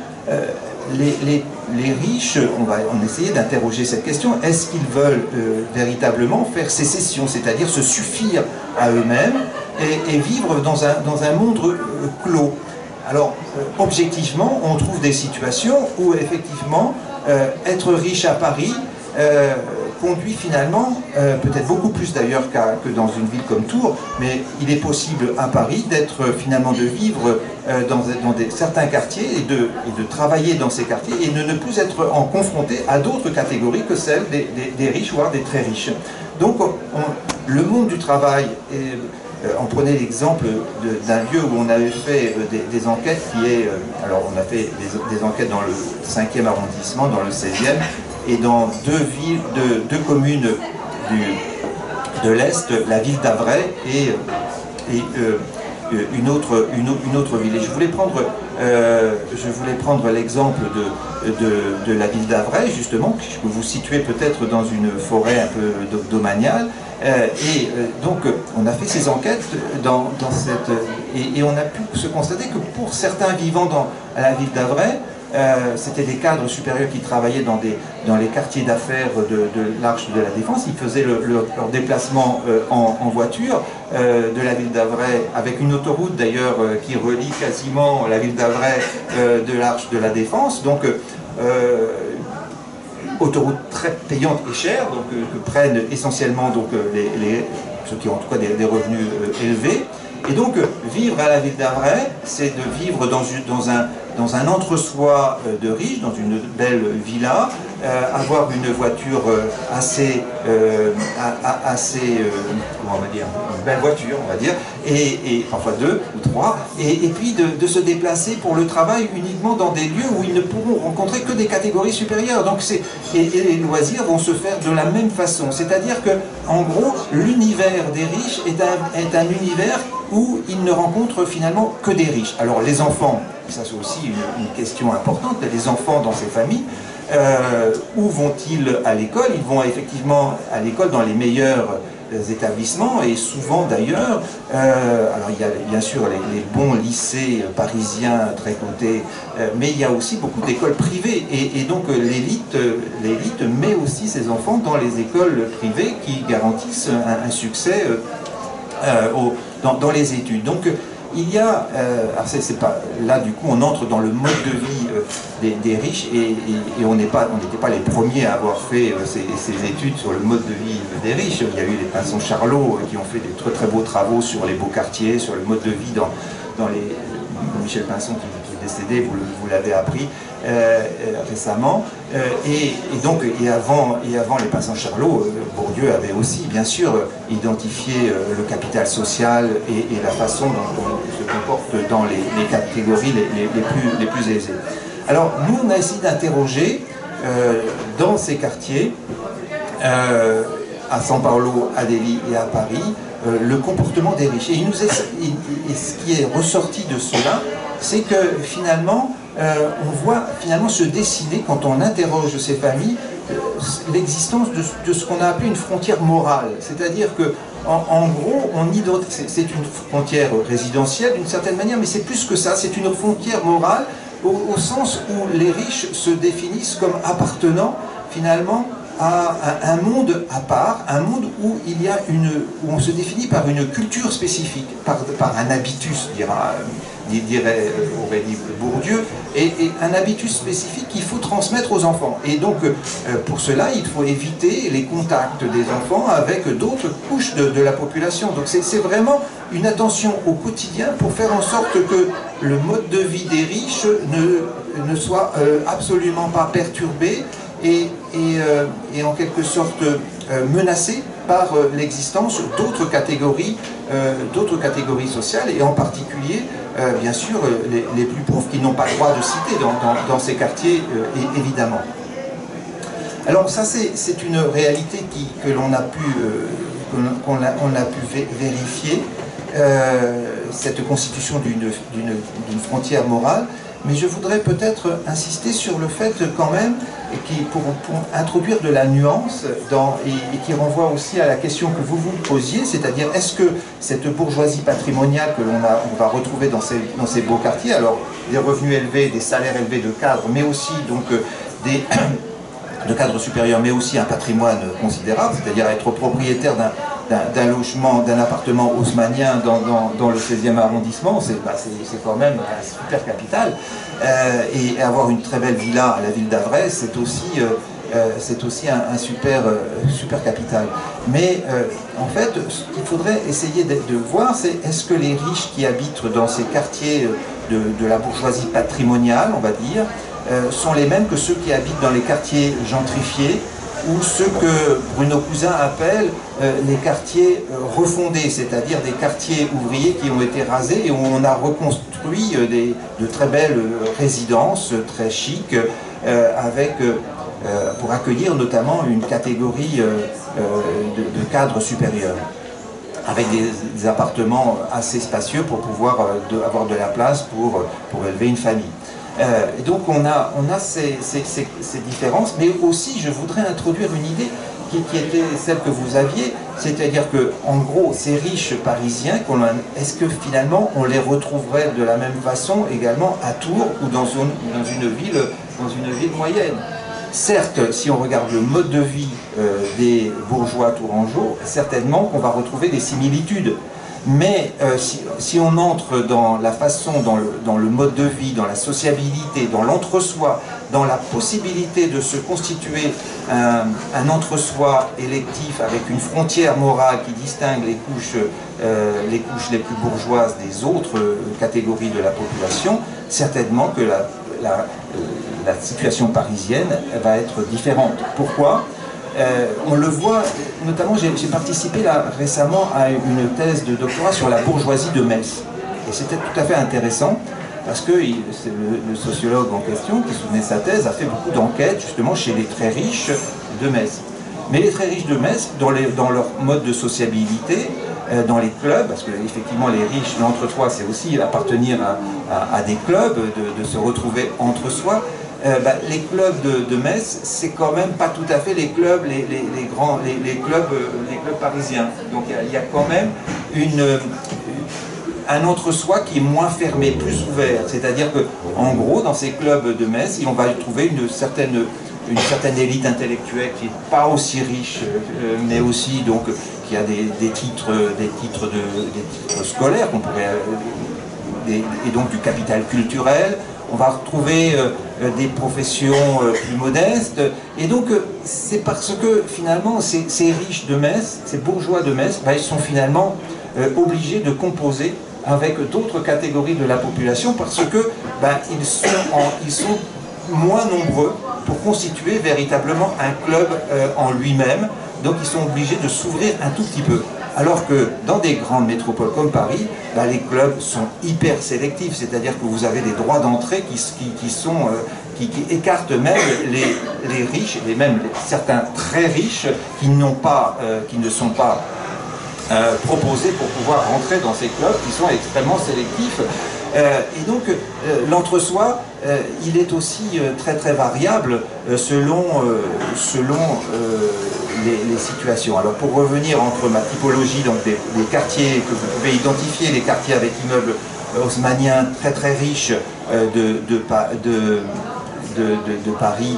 les riches, on va essayer d'interroger cette question, est-ce qu'ils veulent véritablement faire sécession, c'est-à-dire se suffire à eux-mêmes et vivre dans un monde clos? Alors, objectivement, on trouve des situations où, effectivement, être riche à Paris conduit finalement, peut-être beaucoup plus d'ailleurs que dans une ville comme Tours, mais il est possible à Paris finalement de vivre dans certains quartiers et de travailler dans ces quartiers et de ne plus être confronté à d'autres catégories que celles des riches, voire des très riches. Donc, le monde du travail on prenait l'exemple d'un lieu où on avait fait des enquêtes alors on a fait des enquêtes dans le 5e arrondissement, dans le 16e, et dans deux communes de l'Est, la ville d'Avray et une autre ville. Et je voulais prendre l'exemple de la ville d'Avray, justement, que vous situez peut-être dans une forêt un peu domaniale. Donc on a fait ces enquêtes et on a pu se constater que pour certains vivant à la ville d'Avray, C'était des cadres supérieurs qui travaillaient dans les quartiers d'affaires de l'Arche de la Défense. Ils faisaient leur déplacement en voiture de la ville d'Avray, avec une autoroute d'ailleurs qui relie quasiment la ville d'Avray de l'Arche de la Défense. Donc, autoroute très payante et chère, donc que prennent essentiellement donc, ceux qui ont en tout cas des revenus élevés. Et donc, vivre à la ville d'Avray, c'est de vivre dans un entre-soi de riches, dans une belle villa, avoir une voiture assez comment on va dire, une belle voiture, on va dire, et parfois 2 ou 3, et puis de se déplacer pour le travail uniquement dans des lieux où ils ne pourront rencontrer que des catégories supérieures. Donc et les loisirs vont se faire de la même façon. C'est-à-dire que, en gros, l'univers des riches est un univers où ils ne rencontrent finalement que des riches. Alors les enfants, ça c'est aussi une question importante, les enfants dans ces familles, où vont-ils à l'école? Ils vont effectivement à l'école dans les meilleurs établissements, et souvent d'ailleurs, alors il y a bien sûr les bons lycées parisiens très cotés, mais il y a aussi beaucoup d'écoles privées, et donc l'élite met aussi ses enfants dans les écoles privées qui garantissent un succès dans les études. Donc il y a, alors c'est pas, là du coup on entre dans le mode de vie des riches, et on n'était pas les premiers à avoir fait ces études sur le mode de vie des riches. Il y a eu les Pinsons Charlot qui ont fait des très très beaux travaux sur les beaux quartiers, sur le mode de vie dans les... Michel Pinson qui est décédé, vous l'avez appris récemment, et avant les Pinsons Charlot, Bourdieu avait aussi bien sûr identifié le capital social et la façon dont on se comporte dans les catégories les plus aisées. Alors nous on a essayé d'interroger dans ces quartiers, à São Paulo, à Delhi et à Paris, le comportement des riches. Et ce qui est ressorti de cela, c'est que finalement, on voit finalement se dessiner, quand on interroge ces familles, l'existence de ce qu'on a appelé une frontière morale. C'est-à-dire que, en gros, c'est une frontière résidentielle d'une certaine manière, mais c'est plus que ça, c'est une frontière morale au sens où les riches se définissent comme appartenant finalement à un monde à part, un monde où où on se définit par une culture spécifique, par un habitus, aurait dit Bourdieu, et un habitus spécifique qu'il faut transmettre aux enfants. Et donc, pour cela, il faut éviter les contacts des enfants avec d'autres couches de la population. Donc c'est vraiment une attention au quotidien pour faire en sorte que le mode de vie des riches ne soit absolument pas perturbé, et en quelque sorte menacé par l'existence d'autres catégories sociales, et en particulier, bien sûr, les plus pauvres qui n'ont pas le droit de citer dans ces quartiers, évidemment. Alors ça, c'est une réalité que l'on a pu vérifier, cette constitution d'une frontière morale. Mais je voudrais peut-être insister sur le fait quand même, pour introduire de la nuance, et qui renvoie aussi à la question que vous posiez, c'est-à-dire est-ce que cette bourgeoisie patrimoniale que on va retrouver dans ces beaux quartiers, alors des revenus élevés, des salaires élevés de cadres, mais aussi donc de cadres supérieurs, mais aussi un patrimoine considérable, c'est-à-dire être propriétaire d'un logement, d'un appartement haussmannien dans le 16e arrondissement, c'est quand même un super capital. Et avoir une très belle villa à la ville d'Avray, c'est aussi un super capital. Mais en fait, ce qu'il faudrait essayer de voir, c'est est-ce que les riches qui habitent dans ces quartiers de la bourgeoisie patrimoniale, on va dire, sont les mêmes que ceux qui habitent dans les quartiers gentrifiés, ou ceux que Bruno Cousin appelle les quartiers refondés, c'est-à-dire des quartiers ouvriers qui ont été rasés et où on a reconstruit de très belles résidences très chics, pour accueillir notamment une catégorie de cadres supérieurs, avec des appartements assez spacieux pour pouvoir avoir de la place pour élever une famille. Et donc on a ces différences, mais aussi je voudrais introduire une idée qui était celle que vous aviez, c'est-à-dire que, en gros, ces riches parisiens, est-ce que finalement on les retrouverait de la même façon également à Tours ou dans une ville moyenne? Certes, si on regarde le mode de vie des bourgeois tourangeaux, certainement qu'on va retrouver des similitudes. Mais si on entre dans la façon, dans le mode de vie, dans la sociabilité, dans l'entre-soi, dans la possibilité de se constituer un entre-soi électif avec une frontière morale qui distingue les couches les plus bourgeoises des autres catégories de la population, certainement que la situation parisienne va être différente. Pourquoi ? On le voit, notamment j'ai participé là récemment à une thèse de doctorat sur la bourgeoisie de Metz. Et c'était tout à fait intéressant parce que le sociologue en question qui soutenait sa thèse a fait beaucoup d'enquêtes justement chez les très riches de Metz. Mais les très riches de Metz, dans leur mode de sociabilité, dans les clubs, parce que effectivement les riches, l'entre-soi c'est aussi appartenir à des clubs, de se retrouver entre soi. Les clubs de Metz, c'est quand même pas tout à fait les clubs, les clubs parisiens. Donc il y a quand même un entre-soi qui est moins fermé, plus ouvert. C'est-à-dire que, en gros, dans ces clubs de Metz, on va y trouver une certaine élite intellectuelle qui n'est pas aussi riche, mais aussi donc qui a des titres scolaires qu'on pourrait et donc du capital culturel. On va retrouver des professions plus modestes. Et donc, c'est parce que, finalement, ces riches de Metz, ces bourgeois de Metz, ils sont finalement obligés de composer avec d'autres catégories de la population parce que ils sont moins nombreux pour constituer véritablement un club en lui-même. Donc, ils sont obligés de s'ouvrir un tout petit peu. Alors que dans des grandes métropoles comme Paris, les clubs sont hyper sélectifs, c'est-à-dire que vous avez des droits d'entrée qui écartent même les riches, et même certains très riches qui ne sont pas proposés pour pouvoir rentrer dans ces clubs qui sont extrêmement sélectifs. Et donc l'entre-soi, il est aussi très très variable selon les situations. Alors pour revenir entre ma typologie, donc des quartiers que vous pouvez identifier, les quartiers avec immeubles haussmanniens très très riches de Paris,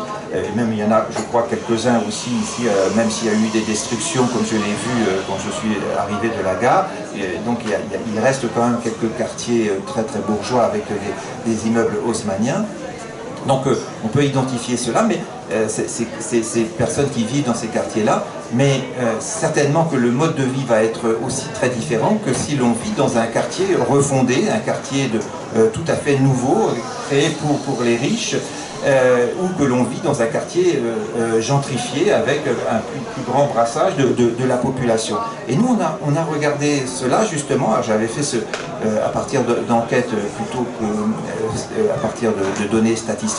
même il y en a je crois quelques-uns aussi ici, même s'il y a eu des destructions comme je l'ai vu quand je suis arrivé de la gare, donc il reste quand même quelques quartiers très très bourgeois avec des immeubles haussmanniens. Donc on peut identifier cela, mais ces personnes qui vivent dans ces quartiers-là, mais certainement que le mode de vie va être aussi très différent que si l'on vit dans un quartier refondé, un quartier tout à fait nouveau, créé pour les riches, ou que l'on vit dans un quartier gentrifié avec un plus grand brassage de la population. Et nous, on a regardé cela justement, j'avais fait à partir d'enquêtes plutôt qu'à partir de données statistiques.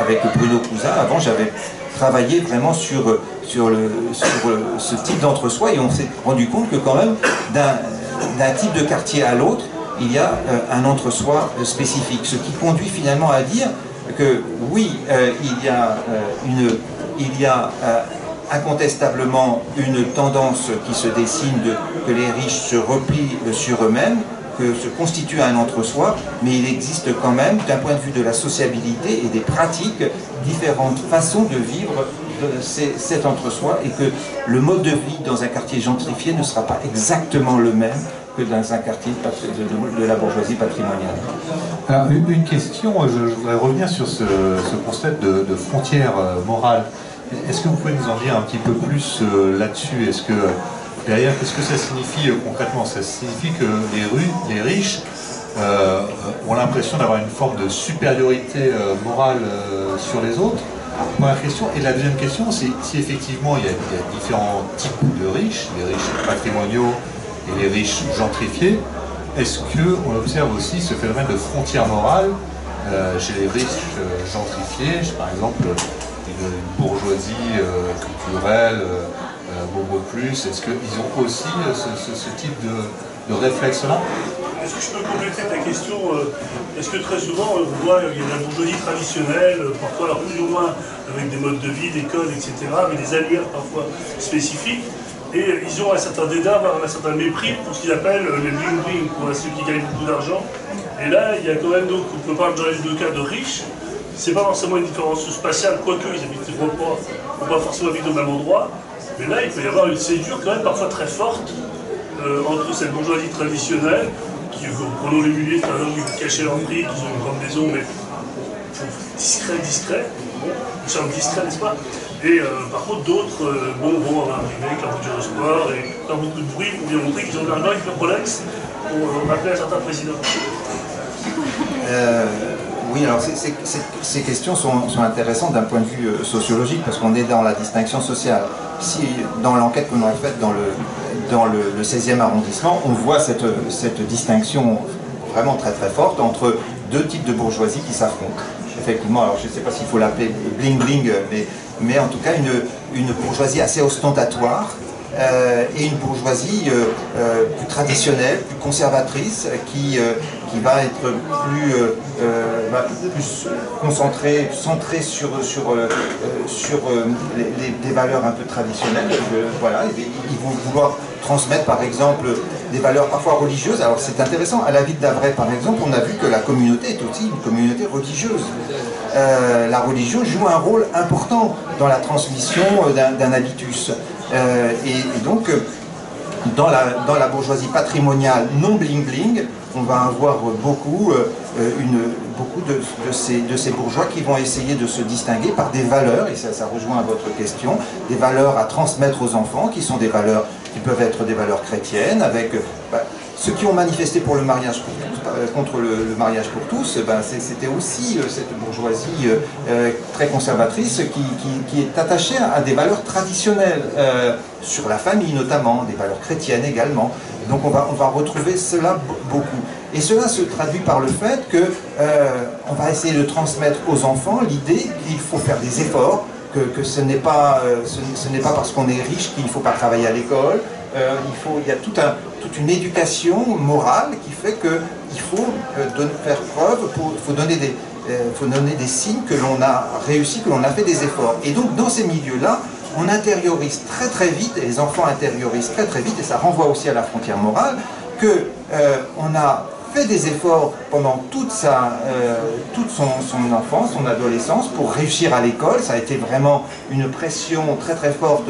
Avec Bruno Cousin, avant j'avais travaillé vraiment sur ce type d'entre-soi et on s'est rendu compte que quand même d'un type de quartier à l'autre, il y a un entre-soi spécifique, ce qui conduit finalement à dire que oui, il y a incontestablement une tendance qui se dessine que les riches se replient sur eux-mêmes, que se constitue un entre-soi, mais il existe quand même, d'un point de vue de la sociabilité et des pratiques, différentes façons de vivre cet entre-soi et que le mode de vie dans un quartier gentrifié ne sera pas exactement le même que dans un quartier de la bourgeoisie patrimoniale. Alors, une question, je voudrais revenir sur ce concept de frontière morale. Est-ce que vous pouvez nous en dire un petit peu plus là-dessus? Est-ce que derrière, qu'est-ce que ça signifie concrètement? Ça signifie que les riches ont l'impression d'avoir une forme de supériorité morale sur les autres? Première question. Et la deuxième question, c'est si effectivement il y a différents types de riches, les riches patrimoniaux et les riches gentrifiés, est-ce qu'on observe aussi ce phénomène de frontière morale chez les riches gentrifiés, par exemple une bourgeoisie culturelle, beaucoup plus? Est-ce qu'ils ont aussi ce type de réflexe-là? est-ce que je peux compléter ta question? Est-ce que très souvent, on voit, il y a la bourgeoisie traditionnelle, parfois alors plus ou moins avec des modes de vie, des codes, etc., avec des alliés parfois spécifiques, et ils ont un certain dédain, un certain mépris pour ce qu'ils appellent les bling-bling, pour ceux qui gagnent beaucoup d'argent. Et là, il y a quand même, donc, on peut parler dans les deux cas de riches. C'est pas forcément une différence spatiale, quoique ils habitent pas forcément vivre au même endroit. Mais là, il peut y avoir une césure quand même parfois très forte entre cette bourgeoisie traditionnelle, qui, prenons les muliers, par exemple, qui cachent leur prix, qui ont une grande maison, mais discret, bon, une sorte discret, n'est-ce pas? Et par contre, d'autres vont arriver, qui ont voiture de sport, et faire beaucoup de bruit pour bien montrer qu'ils ont de l'argent avec leur Rolex, pour rappeler un certain président. Oui, alors ces questions sont intéressantes d'un point de vue sociologique, parce qu'on est dans la distinction sociale. Si, dans l'enquête qu'on a faite dans le 16e arrondissement, on voit cette distinction vraiment très très forte entre deux types de bourgeoisie qui s'affrontent. Effectivement, alors je ne sais pas s'il faut l'appeler bling-bling, mais en tout cas une bourgeoisie assez ostentatoire, et une bourgeoisie plus traditionnelle, plus conservatrice, qui va être plus concentrée, centrée sur des valeurs un peu traditionnelles. Voilà, ils vont vouloir transmettre par exemple des valeurs parfois religieuses. Alors c'est intéressant, à la ville d'Avray par exemple, on a vu que la communauté est aussi une communauté religieuse. La religion joue un rôle important dans la transmission d'un habitus. Et donc, dans la bourgeoisie patrimoniale non bling-bling, on va avoir beaucoup de ces bourgeois qui vont essayer de se distinguer par des valeurs, et ça rejoint à votre question, des valeurs à transmettre aux enfants, qui sont des valeurs qui peuvent être des valeurs chrétiennes, avec ceux qui ont manifesté pour le mariage contre le mariage pour tous, c'était aussi cette bourgeoisie très conservatrice qui est attachée à des valeurs traditionnelles, sur la famille notamment, des valeurs chrétiennes également. Donc on va retrouver cela beaucoup. Et cela se traduit par le fait que on va essayer de transmettre aux enfants l'idée qu'il faut faire des efforts, que ce n'est pas parce qu'on est riche qu'il ne faut pas travailler à l'école. Il y a toute une éducation morale qui fait qu'il faut faire preuve, il faut donner des signes que l'on a réussi, que l'on a fait des efforts. Et donc dans ces milieux-là, on intériorise très très vite, et les enfants intériorisent très très vite, et ça renvoie aussi à la frontière morale, qu'on a fait des efforts pendant toute son enfance, son adolescence, pour réussir à l'école. Ça a été vraiment une pression très très forte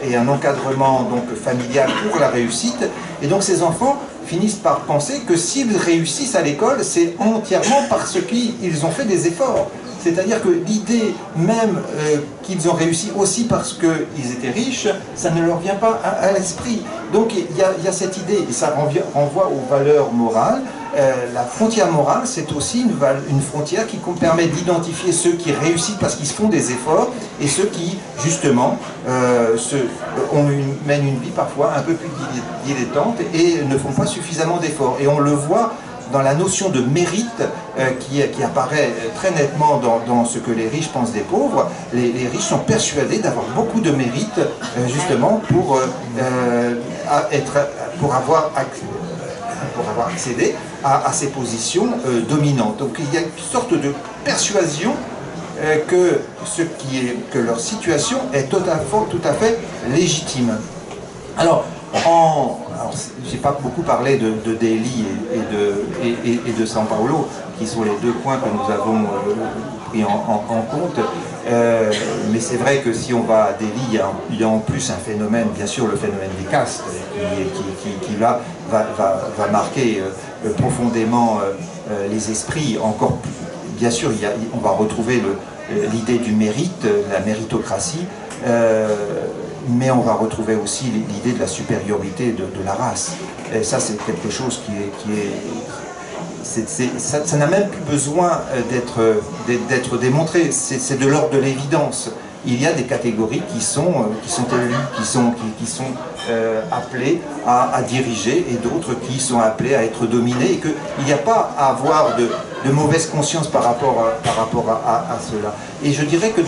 et un encadrement donc familial pour la réussite. Et donc ces enfants finissent par penser que s'ils réussissent à l'école, c'est entièrement parce qu'ils ont fait des efforts. C'est-à-dire que l'idée même qu'ils ont réussi aussi parce qu'ils étaient riches, ça ne leur vient pas à l'esprit. Donc il y a cette idée, et ça renvoie aux valeurs morales. La frontière morale, c'est aussi une frontière qui permet d'identifier ceux qui réussissent parce qu'ils font des efforts, et ceux qui, justement, mènent une vie parfois un peu plus dilettante et ne font pas suffisamment d'efforts. Et on le voit dans la notion de mérite qui apparaît très nettement dans ce que les riches pensent des pauvres. Les riches sont persuadés d'avoir beaucoup de mérite justement pour avoir accédé à ces positions dominantes. Donc il y a une sorte de persuasion que leur situation est tout à fait légitime. Alors j'ai pas beaucoup parlé de Delhi et de São Paulo, qui sont les deux points que nous avons pris en compte. Mais c'est vrai que si on va à Delhi, il y a en plus un phénomène, bien sûr le phénomène des castes, qui là va marquer profondément les esprits. Encore plus, bien sûr, on va retrouver l'idée du mérite, la méritocratie, mais on va retrouver aussi l'idée de la supériorité de la race. Et ça, c'est quelque chose ça n'a même plus besoin d'être démontré, c'est de l'ordre de l'évidence. Il y a des catégories qui sont élues, qui sont appelées à diriger, et d'autres qui sont appelées à être dominées, et qu'il n'y a pas à avoir de mauvaise conscience par rapport à cela. Et je dirais que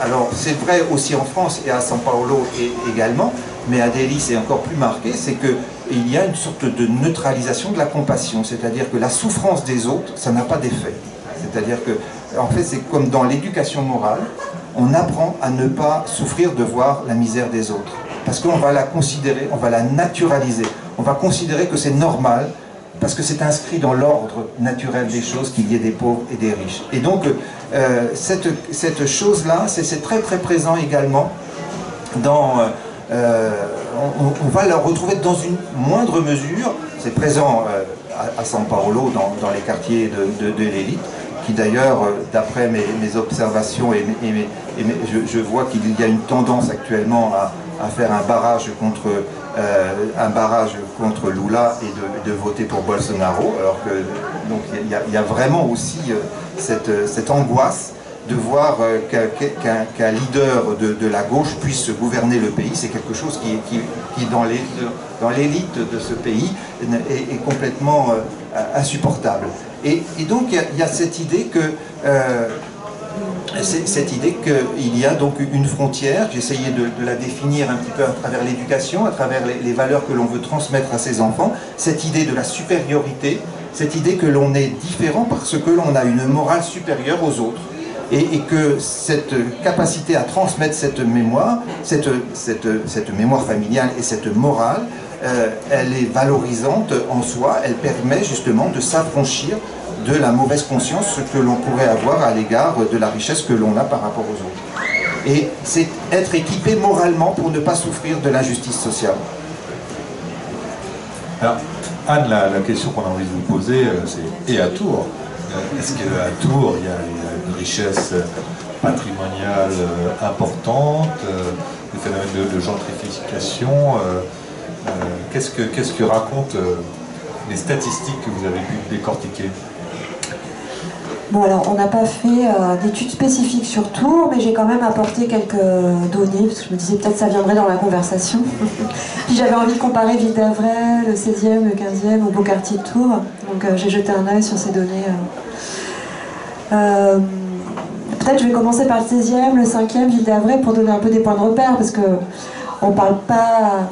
alors c'est vrai aussi en France et à São Paulo également, mais à Delhi c'est encore plus marqué, c'est que il y a une sorte de neutralisation de la compassion, c'est-à-dire que la souffrance des autres, ça n'a pas d'effet. C'est-à-dire que, en fait, c'est comme dans l'éducation morale, on apprend à ne pas souffrir de voir la misère des autres. Parce qu'on va la considérer, on va la naturaliser. On va considérer que c'est normal, parce que c'est inscrit dans l'ordre naturel des choses qu'il y ait des pauvres et des riches. Et donc, cette chose-là, c'est très très présent également dans... on va la retrouver dans une moindre mesure, c'est présent à São Paulo, dans les quartiers de l'élite, qui d'ailleurs, d'après mes observations, je vois qu'il y a une tendance actuellement à faire un barrage contre Lula et de voter pour Bolsonaro, alors que donc il y a vraiment aussi cette angoisse de voir qu'un leader de la gauche puisse gouverner le pays. C'est quelque chose qui dans l'élite de ce pays est complètement insupportable. Et donc il y a cette idée qu'il y a donc une frontière. J'essayais de la définir un petit peu à travers l'éducation, à travers les valeurs que l'on veut transmettre à ses enfants, cette idée de la supériorité, cette idée que l'on est différent parce que l'on a une morale supérieure aux autres. Et que cette capacité à transmettre cette mémoire, cette mémoire familiale et cette morale, elle est valorisante en soi, elle permet justement de s'affranchir de la mauvaise conscience que l'on pourrait avoir à l'égard de la richesse que l'on a par rapport aux autres. Et c'est être équipé moralement pour ne pas souffrir de l'injustice sociale. Alors, Anne, la question qu'on a envie de vous poser, c'est et à Tours. Est-ce qu'à Tours, il y a une richesse patrimoniale importante, des phénomènes de gentrification? Qu'est-ce que racontent les statistiques que vous avez pu décortiquer? Bon, alors on n'a pas fait d'études spécifiques sur Tours, mais j'ai quand même apporté quelques données, parce que je me disais peut-être ça viendrait dans la conversation. Puis j'avais envie de comparer Ville d'Avray, le 16e, le 15e, au beau quartier de Tours. Donc j'ai jeté un œil sur ces données. Peut-être je vais commencer par le 16e, le 5e, Ville d'Avray, pour donner un peu des points de repère, parce qu'on ne parle pas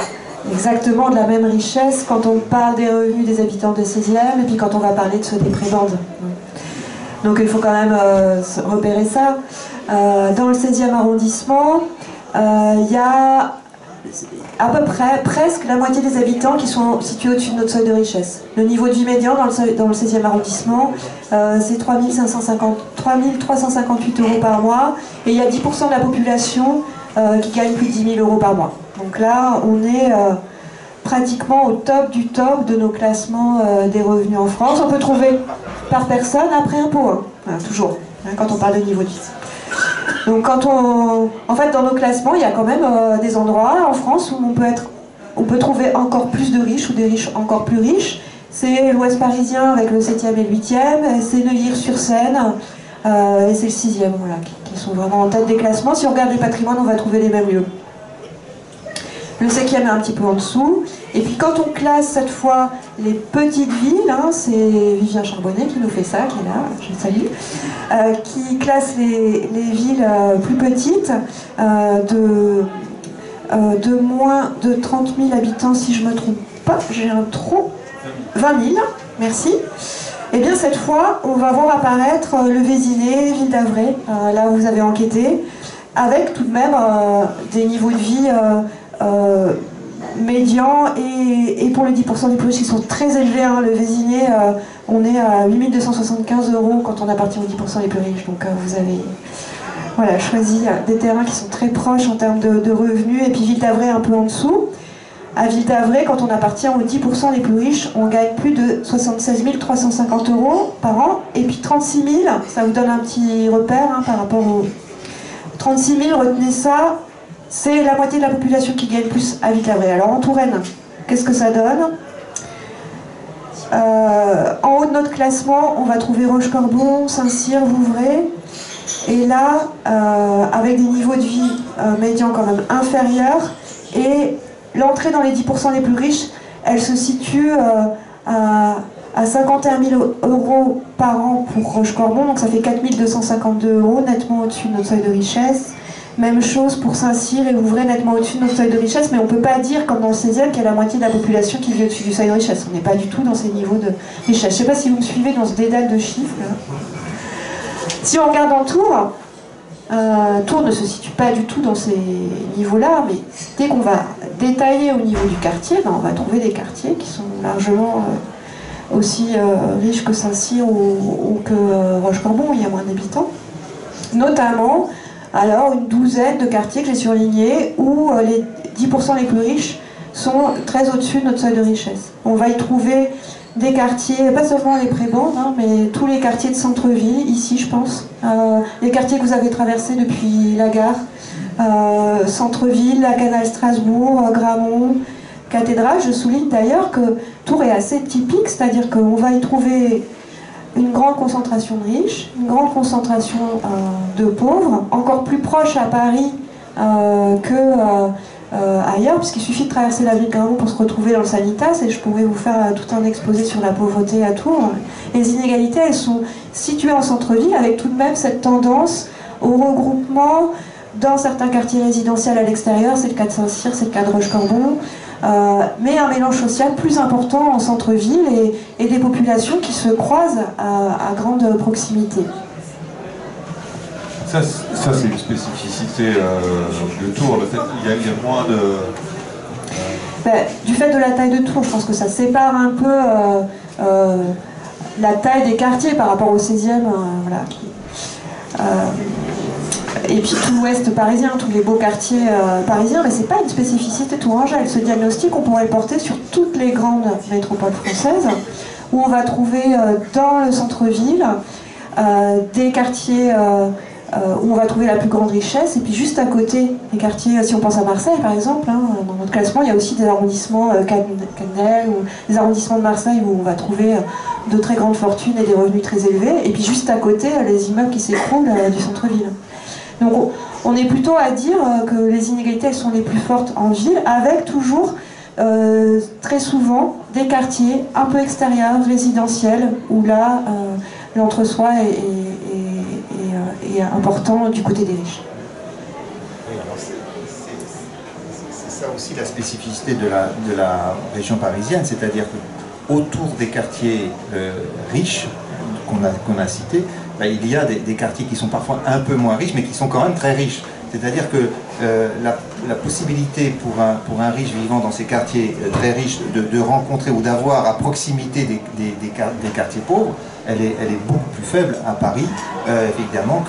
exactement de la même richesse quand on parle des revenus des habitants de 16e, et puis quand on va parler de ceux des prébendes. Donc il faut quand même repérer ça. Dans le 16e arrondissement, il y a à peu près presque la moitié des habitants qui sont situés au-dessus de notre seuil de richesse. Le niveau de vie médian dans le 16e arrondissement, c'est 3 358 euros par mois, et il y a 10% de la population qui gagne plus de 10 000 euros par mois. Donc là, on est pratiquement au top du top de nos classements des revenus en France. On peut trouver par personne après impôt, hein. Voilà, toujours, hein, quand on parle de niveau de vie. Donc en fait, dans nos classements, il y a quand même des endroits en France où on peut trouver encore plus de riches ou des riches encore plus riches. C'est l'Ouest parisien avec le 7e et le 8e, c'est Neuilly-sur-Seine et c'est le 6e, voilà, qui sont vraiment en tête des classements. Si on regarde le patrimoine, on va trouver les mêmes lieux. Le 5e est un petit peu en dessous. Et puis quand on classe cette fois les petites villes, hein, c'est Vivien Charbonnet qui nous fait ça, qui est là, je le salue, qui classe les villes plus petites de moins de 30 000 habitants, si je ne me trompe pas, j'ai un trou, 20 000, merci. Et bien cette fois, on va voir apparaître le Vésinet, Ville d'Avray, là où vous avez enquêté, avec tout de même des niveaux de vie médians et pour les 10% des plus riches qui sont très élevés, hein, le Vésinet, on est à 8 275 € quand on appartient aux 10% les plus riches. Donc vous avez voilà, choisi des terrains qui sont très proches en termes de revenus, et puis Ville d'Avray un peu en dessous. À Ville d'Avray, quand on appartient aux 10% les plus riches, on gagne plus de 76 350 € par an, et puis 36 000, ça vous donne un petit repère, hein, par rapport aux 36 000, retenez ça. C'est la moitié de la population qui gagne plus à Ville d'Avray. Alors en Touraine, qu'est-ce que ça donne? En haut de notre classement, on va trouver Rochecorbon, Saint-Cyr, Vouvray. Et là, avec des niveaux de vie médians quand même inférieurs. Et l'entrée dans les 10% les plus riches, elle se situe à 51 000 € par an pour Rochecorbon. Donc ça fait 4 252 €, nettement au-dessus de notre seuil de richesse. Même chose pour Saint-Cyr et Vouvray, nettement au-dessus de notre seuil de richesse, mais on ne peut pas dire, comme dans le 16e, qu'il y a la moitié de la population qui vit au-dessus du seuil de richesse. On n'est pas du tout dans ces niveaux de richesse. Je ne sais pas si vous me suivez dans ce dédale de chiffres. Là. Si on regarde en Tours, Tours ne se situe pas du tout dans ces niveaux-là, mais dès qu'on va détailler au niveau du quartier, ben on va trouver des quartiers qui sont largement aussi riches que Saint-Cyr ou que Rochecorbon, où il y a moins d'habitants. Notamment, alors, une douzaine de quartiers que j'ai surlignés où les 10% les plus riches sont très au-dessus de notre seuil de richesse. On va y trouver des quartiers, pas seulement les prébendes, hein, mais tous les quartiers de centre-ville, ici je pense, les quartiers que vous avez traversés depuis la gare, centre-ville, la Canal Strasbourg, Grammont, Cathédrale. Je souligne d'ailleurs que Tours est assez typique, c'est-à-dire qu'on va y trouver une grande concentration de riches, une grande concentration de pauvres, encore plus proche à Paris ailleurs, puisqu'il suffit de traverser la ville de Grammont pour se retrouver dans le Sanitas, et je pourrais vous faire tout un exposé sur la pauvreté à Tours. Les inégalités, elles sont situées en centre-ville, avec tout de même cette tendance au regroupement dans certains quartiers résidentiels à l'extérieur, c'est le cas de Saint-Cyr, c'est le cas de Rochecorbon, mais un mélange social plus important en centre-ville et des populations qui se croisent à grande proximité. Ça c'est une spécificité de Tours, le fait qu'il y a moins de... Du fait de la taille de Tours, je pense que ça sépare un peu la taille des quartiers par rapport au 16e, voilà, et puis tout l'ouest parisien, tous les beaux quartiers parisiens, mais c'est pas une spécificité tourangelle. Ce diagnostic, on pourrait le porter sur toutes les grandes métropoles françaises, où on va trouver dans le centre-ville des quartiers où on va trouver la plus grande richesse, et puis juste à côté, les quartiers, si on pense à Marseille par exemple, hein, dans notre classement, il y a aussi des arrondissements Canel, ou des arrondissements de Marseille où on va trouver de très grandes fortunes et des revenus très élevés, et puis juste à côté, les immeubles qui s'écroulent du centre-ville. Donc on est plutôt à dire que les inégalités elles sont les plus fortes en ville, avec toujours très souvent des quartiers un peu extérieurs, résidentiels, où là l'entre-soi est important du côté des riches. Oui, alors c'est ça aussi la spécificité de la région parisienne, c'est-à-dire qu'autour des quartiers riches qu'on a cités, ben, il y a des quartiers qui sont parfois un peu moins riches, mais qui sont quand même très riches. C'est-à-dire que la possibilité pour un riche vivant dans ces quartiers très riches de rencontrer ou d'avoir à proximité des quartiers pauvres, elle est beaucoup plus faible à Paris, évidemment,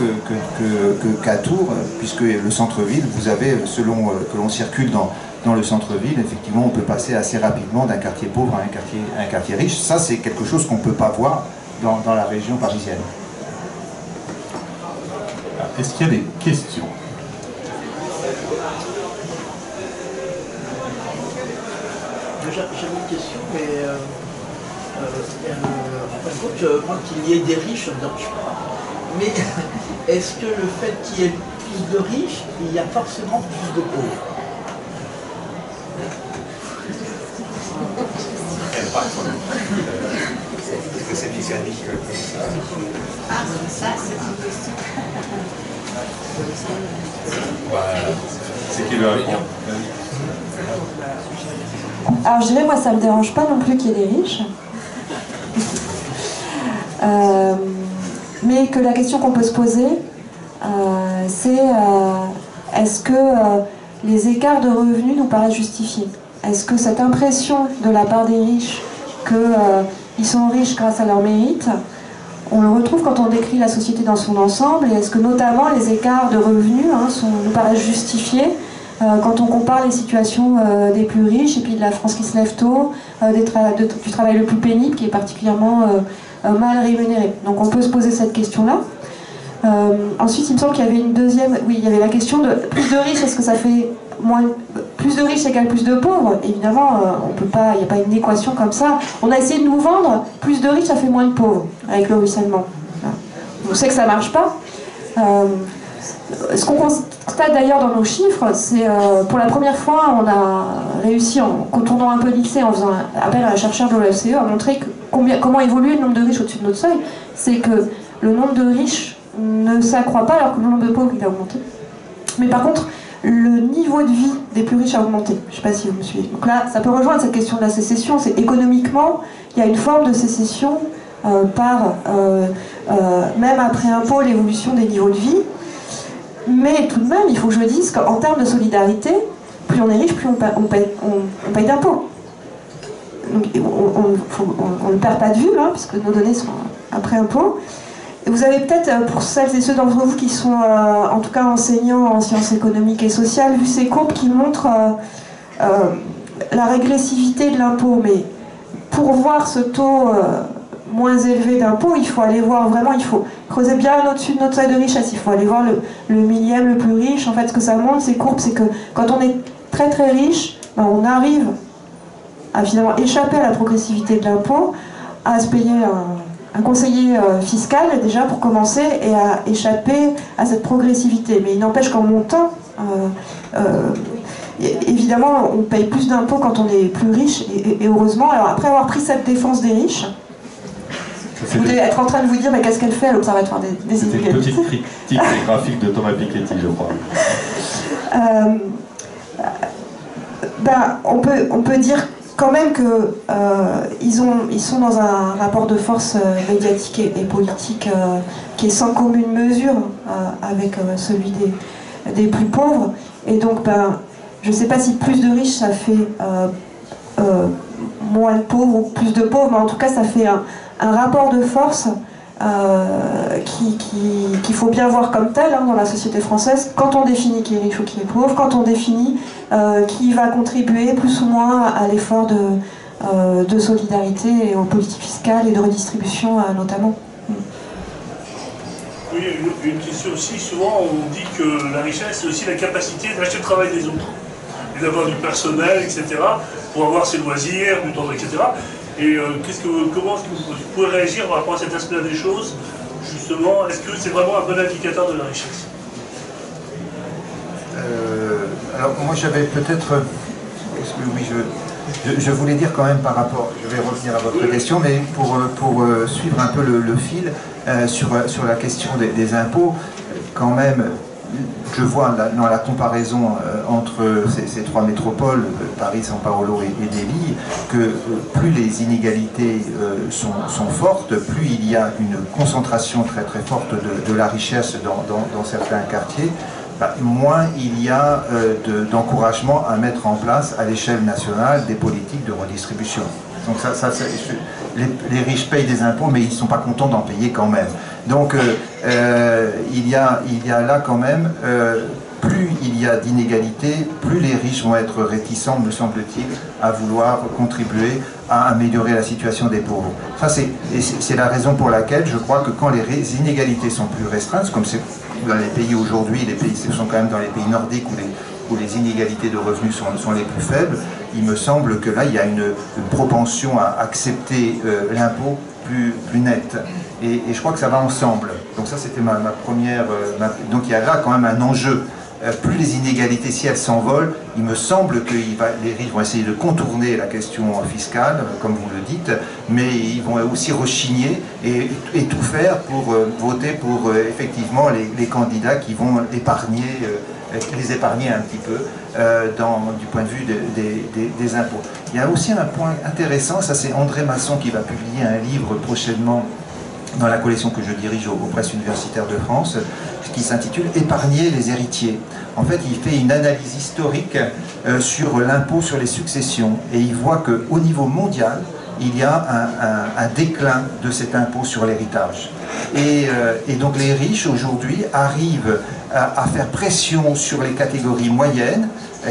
qu'à Tours, puisque le centre-ville, vous avez, selon que l'on circule dans le centre-ville, effectivement, on peut passer assez rapidement d'un quartier pauvre à un quartier riche. Ça, c'est quelque chose qu'on ne peut pas voir dans la région parisienne. Est-ce qu'il y a des questions? J'avais une question, mais en fin de compte, qu'il y ait des riches, ça ne me dérange pas. Mais est-ce que le fait qu'il y ait plus de riches, il y a forcément plus de pauvres? Est-ce que c'est mécanique? Ah, ça, c'est une question. C'est qui veut répondre? Alors je dirais, moi ça me dérange pas non plus qu'il y ait des riches. Mais que la question qu'on peut se poser, c'est est-ce que les écarts de revenus nous paraissent justifiés? Est-ce que cette impression de la part des riches qu'ils sont riches grâce à leur mérite, on le retrouve quand on décrit la société dans son ensemble, et est-ce que notamment les écarts de revenus nous paraissent justifiés quand on compare les situations des plus riches et puis de la France qui se lève tôt, du travail le plus pénible qui est particulièrement mal rémunéré. Donc on peut se poser cette question-là. Ensuite, il me semble qu'il y avait une deuxième... Oui, il y avait la question de plus de riches, est-ce que ça fait moins... Plus de riches égale plus de pauvres? Évidemment, on peut pas, il n'y a pas une équation comme ça. On a essayé de nous vendre, plus de riches, ça fait moins de pauvres, avec le ruissellement. On sait que ça ne marche pas. Ce qu'on constate d'ailleurs dans nos chiffres, c'est pour la première fois, on a réussi, en contournant un peu le lycée, en faisant appel à un chercheur de l'OFCE, à montrer comment évolue le nombre de riches au-dessus de notre seuil. C'est que le nombre de riches ne s'accroît pas alors que le nombre de pauvres il a augmenté. Mais par contre, le niveau de vie des plus riches a augmenté. Je ne sais pas si vous me suivez. Donc là, ça peut rejoindre cette question de la sécession. C'est économiquement, il y a une forme de sécession même après impôt, l'évolution des niveaux de vie. Mais tout de même, il faut que je dise qu'en termes de solidarité, plus on est riche, plus on paye d'impôts. Donc on ne perd pas de vue, hein, puisque nos données sont après impôts. Et vous avez peut-être, pour celles et ceux d'entre vous qui sont en tout cas enseignants en sciences économiques et sociales, vu ces courbes qui montrent la régressivité de l'impôt. Mais pour voir ce taux moins élevé d'impôt, il faut aller voir vraiment, il faut creuser bien au-dessus de notre seuil de richesse. Il faut aller voir le millième le plus riche. En fait, ce que ça montre, ces courbes, c'est que quand on est très très riche, ben, on arrive à finalement échapper à la progressivité de l'impôt, à se payer un conseiller fiscal déjà pour commencer et à échapper à cette progressivité. Mais il n'empêche qu'en montant, évidemment, on paye plus d'impôts quand on est plus riche, et heureusement. Alors après avoir pris cette défense des riches, vous devez être en train de vous dire, mais qu'est-ce qu'elle fait à l'Observatoire des inégalités? C'est une petite critique graphique de Thomas Piketty, je crois. On peut dire quand même qu'ils sont dans un rapport de force médiatique et politique qui est sans commune mesure avec celui des plus pauvres. Et donc, je ne sais pas si plus de riches, ça fait moins de pauvres ou plus de pauvres, mais en tout cas, ça fait un rapport de force qu'il faut bien voir comme tel dans la société française, quand on définit qui est riche ou qui est pauvre, quand on définit qui va contribuer plus ou moins à l'effort de solidarité et aux politiques fiscales et de redistribution notamment. Oui, une question aussi, souvent on dit que la richesse c'est aussi la capacité d'acheter le travail des autres et d'avoir du personnel, etc., pour avoir ses loisirs, du temps, etc. Et comment est-ce que vous pouvez réagir par rapport à cet aspect des choses, justement? Est-ce que c'est vraiment un bon indicateur de la richesse? Alors moi j'avais peut-être... Oui, je voulais dire quand même par rapport... Je vais revenir à votre question, mais pour suivre un peu le fil sur la question des impôts, quand même... Je vois dans la comparaison entre ces trois métropoles, Paris, São Paulo et Delhi, que plus les inégalités sont fortes, plus il y a une concentration très très forte de la richesse dans certains quartiers, moins il y a d'encouragement à mettre en place à l'échelle nationale des politiques de redistribution. Donc les riches payent des impôts, mais ils ne sont pas contents d'en payer quand même. Donc il y a là quand même, plus il y a d'inégalités, plus les riches vont être réticents, me semble-t-il, à vouloir contribuer à améliorer la situation des pauvres. Ça, c'est la raison pour laquelle je crois que quand les inégalités sont plus restreintes, comme c'est dans les pays aujourd'hui, ce sont quand même dans les pays nordiques où les inégalités de revenus sont les plus faibles, il me semble que là, il y a une propension à accepter l'impôt plus nette. Et je crois que ça va ensemble. Donc ça, c'était ma première... donc il y a là quand même un enjeu. Plus les inégalités, si elles s'envolent, il me semble que les riches vont essayer de contourner la question fiscale, comme vous le dites, mais ils vont aussi rechigner et tout faire pour voter pour effectivement les candidats qui vont les épargner un petit peu du point de vue des impôts. Il y a aussi un point intéressant, ça c'est André Masson qui va publier un livre prochainement dans la collection que je dirige aux presses universitaires de France, qui s'intitule « Épargner les héritiers ». En fait, il fait une analyse historique sur l'impôt sur les successions, et il voit qu'au niveau mondial, il y a un déclin de cet impôt sur l'héritage. Et donc les riches, aujourd'hui, arrivent à faire pression sur les catégories moyennes,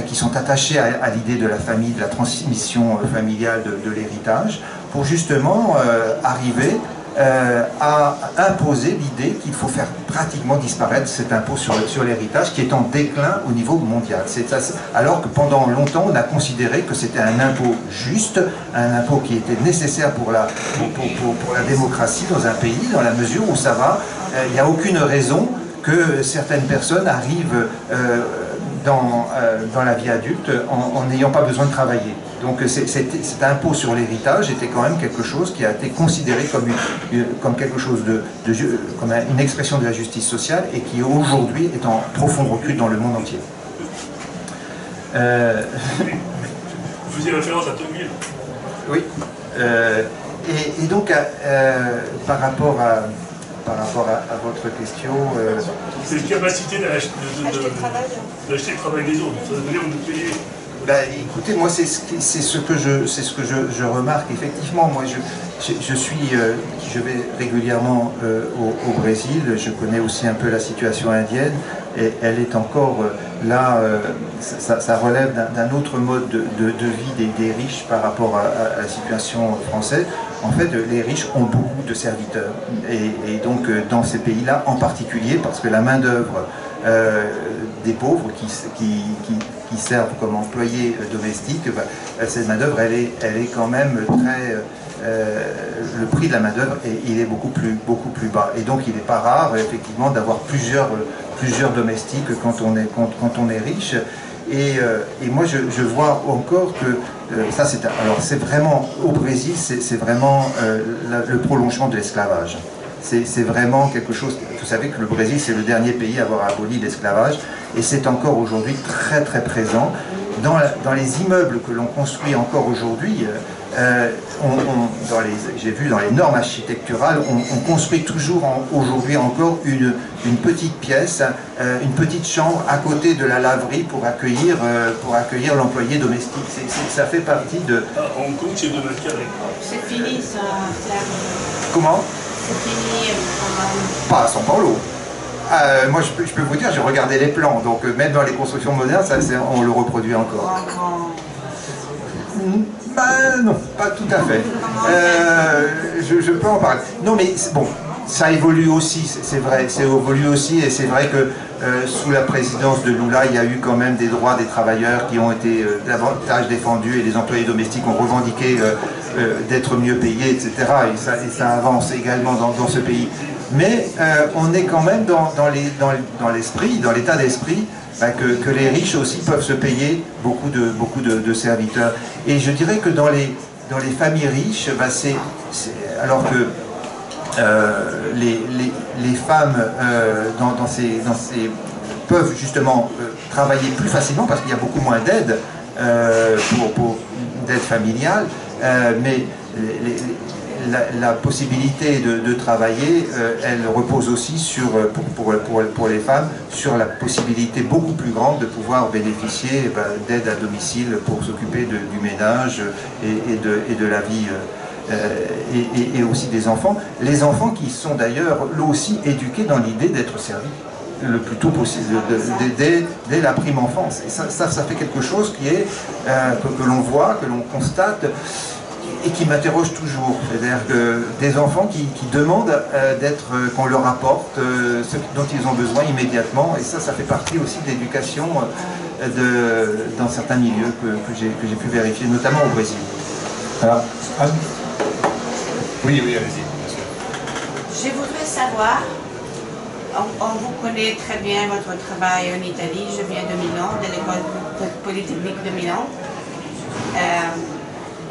qui sont attachées à l'idée de la famille, de la transmission familiale de l'héritage, pour justement arriver à imposer l'idée qu'il faut faire pratiquement disparaître cet impôt sur l'héritage qui est en déclin au niveau mondial. Alors que pendant longtemps, on a considéré que c'était un impôt juste, un impôt qui était nécessaire pour la démocratie dans un pays, dans la mesure où ça va, il n'y a aucune raison que certaines personnes arrivent dans la vie adulte en n'ayant pas besoin de travailler. Donc cet impôt sur l'héritage était quand même quelque chose qui a été considéré comme quelque chose comme une expression de la justice sociale et qui aujourd'hui est en profond recul dans le monde entier. Vous faisiez référence à Tocqueville. Oui. Et donc, par rapport à votre question... c'est la capacité d'acheter le travail des autres. Ça veut dire que vous payez. Ben, écoutez, moi c'est ce que je remarque. Effectivement, moi je vais régulièrement au Brésil. Je connais aussi un peu la situation indienne et elle est encore là. Ça relève d'un autre mode de vie des riches par rapport à la situation française. En fait, les riches ont beaucoup de serviteurs et donc dans ces pays-là en particulier, parce que la main d'œuvre des pauvres qui servent comme employés domestiques, cette main d'œuvre, elle est quand même très... le prix de la main d'œuvre, il est beaucoup plus bas. Et donc, il n'est pas rare, effectivement, d'avoir plusieurs domestiques quand on est riche. Et moi, je vois encore que ça, c'est vraiment, au Brésil, c'est vraiment le prolongement de l'esclavage. C'est vraiment quelque chose... Vous savez que le Brésil, c'est le dernier pays à avoir aboli l'esclavage, et c'est encore aujourd'hui très très présent. Dans les immeubles que l'on construit encore aujourd'hui, j'ai vu dans les normes architecturales, on construit toujours aujourd'hui encore une petite pièce, une petite chambre à côté de la laverie pour accueillir l'employé domestique. Ça fait partie de... Hong Kong, c'est 2 mètres carrés. C'est fini ça, Claire. Comment? C'est fini. Pas à São Paulo. Moi, je peux vous dire, j'ai regardé les plans, donc même dans les constructions modernes, on le reproduit encore. Ben non, pas tout à fait. Je peux en parler. Non, mais bon, ça évolue aussi, c'est vrai, ça évolue aussi, et c'est vrai que sous la présidence de Lula, il y a eu quand même des droits des travailleurs qui ont été davantage défendus, et les employés domestiques ont revendiqué d'être mieux payés, etc. Et ça avance également dans ce pays. Mais on est quand même dans l'esprit, dans l'état d'esprit, que les riches aussi peuvent se payer beaucoup de serviteurs. Et je dirais que dans les familles riches, alors que les femmes peuvent justement travailler plus facilement parce qu'il y a beaucoup moins d'aide d'aide familiale, mais la possibilité de travailler, elle repose aussi sur, pour les femmes, sur la possibilité beaucoup plus grande de pouvoir bénéficier d'aide à domicile pour s'occuper du ménage et de la vie et aussi des enfants. Les enfants qui sont d'ailleurs, eux aussi, éduqués dans l'idée d'être servis le plus tôt possible, dès la prime enfance. Et ça fait quelque chose qui est, que l'on voit, que l'on constate, et qui m'interroge toujours. C'est-à-dire que des enfants qui demandent qu'on leur apporte ce dont ils ont besoin immédiatement, et ça fait partie aussi de l'éducation dans certains milieux que j'ai pu vérifier, notamment au Brésil. Alors, oui, allez-y, bien sûr. Je voudrais savoir, on vous connaît très bien votre travail en Italie, je viens de Milan, de l'école polytechnique de Milan.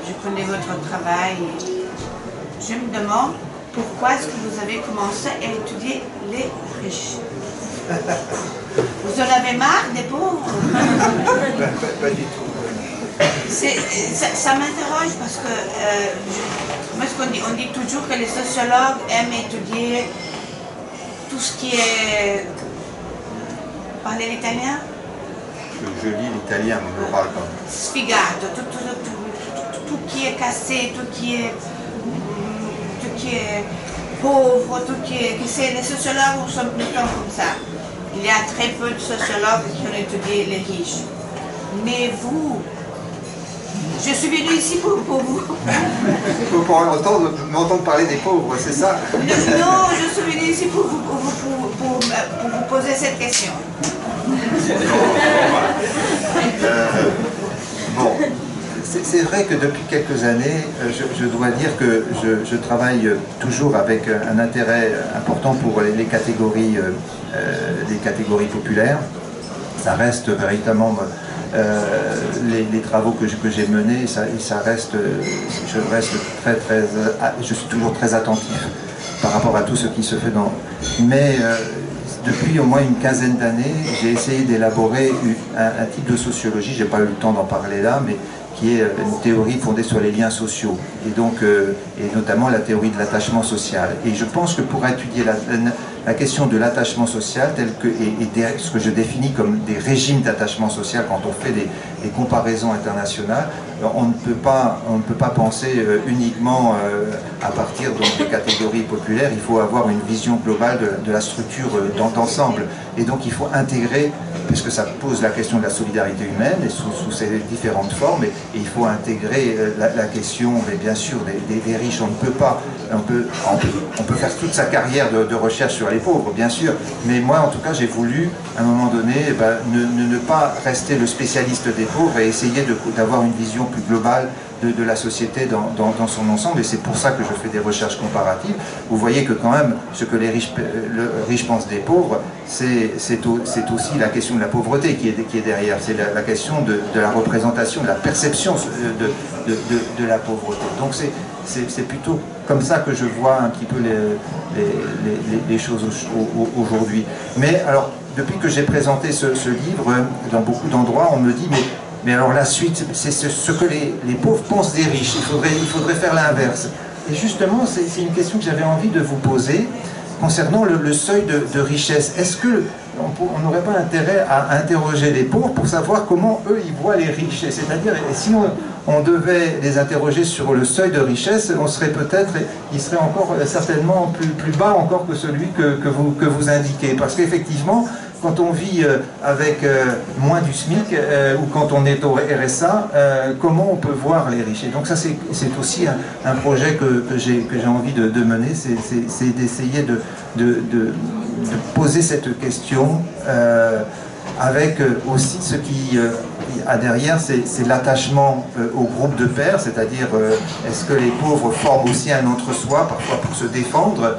Je connais votre travail. Je me demande pourquoi est-ce que vous avez commencé à étudier les riches. Vous en avez marre des pauvres? Pas du tout. Ça m'interroge parce que moi, on dit toujours que les sociologues aiment étudier tout ce qui est... Parlez l'italien? Je lis l'italien, mais je ne parle pas. Sfigato, tout qui est cassé, tout qui est pauvre, que c'est les sociologues sont plutôt comme ça. Il y a très peu de sociologues qui ont étudié les riches. Mais vous, je suis venue ici pour vous. Pour m'entendre parler des pauvres, c'est ça? Non, je suis venue ici pour vous poser cette question. Bon, c'est vrai que depuis quelques années, je dois dire que je travaille toujours avec un intérêt important pour les catégories populaires. Ça reste véritablement les travaux que j'ai menés, et ça reste, je suis toujours très attentif par rapport à tout ce qui se fait mais depuis au moins une quinzaine d'années, j'ai essayé d'élaborer un type de sociologie, j'ai pas eu le temps d'en parler là, mais qui est une théorie fondée sur les liens sociaux, et donc et notamment la théorie de l'attachement social. Et je pense que pour étudier la question de l'attachement social, ce que je définis comme des régimes d'attachement social, quand on fait des comparaisons internationales, on ne peut pas penser uniquement à partir des catégories populaires. Il faut avoir une vision globale de la structure d'ensemble. Et donc il faut intégrer, puisque ça pose la question de la solidarité humaine et sous ses différentes formes, et il faut intégrer la question, mais bien sûr, des riches. On peut faire toute sa carrière de recherche sur les pauvres, bien sûr, mais moi en tout cas j'ai voulu à un moment donné ne pas rester le spécialiste des pauvres et essayer d'avoir une vision plus globale de la société dans son ensemble, et c'est pour ça que je fais des recherches comparatives. Vous voyez que quand même ce que les riches pensent des pauvres, c'est aussi la question de la pauvreté qui est derrière, c'est la question de la représentation, de la perception de la pauvreté. Donc c'est plutôt comme ça que je vois un petit peu les choses aujourd'hui. Mais alors, depuis que j'ai présenté ce livre, dans beaucoup d'endroits, on me dit mais alors la suite, c'est ce que les pauvres pensent des riches, il faudrait faire l'inverse. Et justement, c'est une question que j'avais envie de vous poser concernant le seuil de richesse. Est-ce qu'on n'aurait pas intérêt à interroger les pauvres pour savoir comment eux ils voient les riches? C'est-à-dire, si on devait les interroger sur le seuil de richesse, il serait encore certainement plus bas encore que celui que vous indiquez. Parce qu'effectivement, quand on vit avec moins du SMIC ou quand on est au RSA, comment on peut voir les riches? Et donc ça, c'est aussi un projet que j'ai envie de mener, c'est d'essayer de poser cette question avec aussi ce qui a derrière, c'est l'attachement au groupe de pairs, c'est-à-dire est-ce que les pauvres forment aussi un entre-soi, parfois pour se défendre,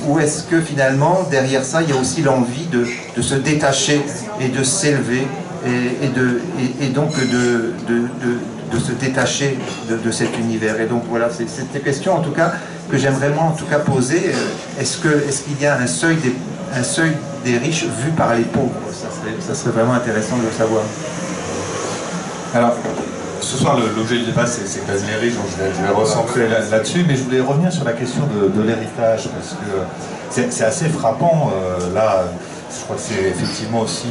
ou est-ce que finalement, derrière ça, il y a aussi l'envie de se détacher et de s'élever, et donc de se détacher de cet univers. Et donc voilà, c'est cette question en tout cas que j'aimerais moi en tout cas poser. Est-ce qu'il y a un seuil des riches vu par les pauvres? Ça serait vraiment intéressant de le savoir. Alors, ce soir, l'objet du débat, c'est les riches, donc je vais recentrer là-dessus, mais je voulais revenir sur la question de l'héritage, parce que c'est assez frappant. Là, je crois que c'est effectivement aussi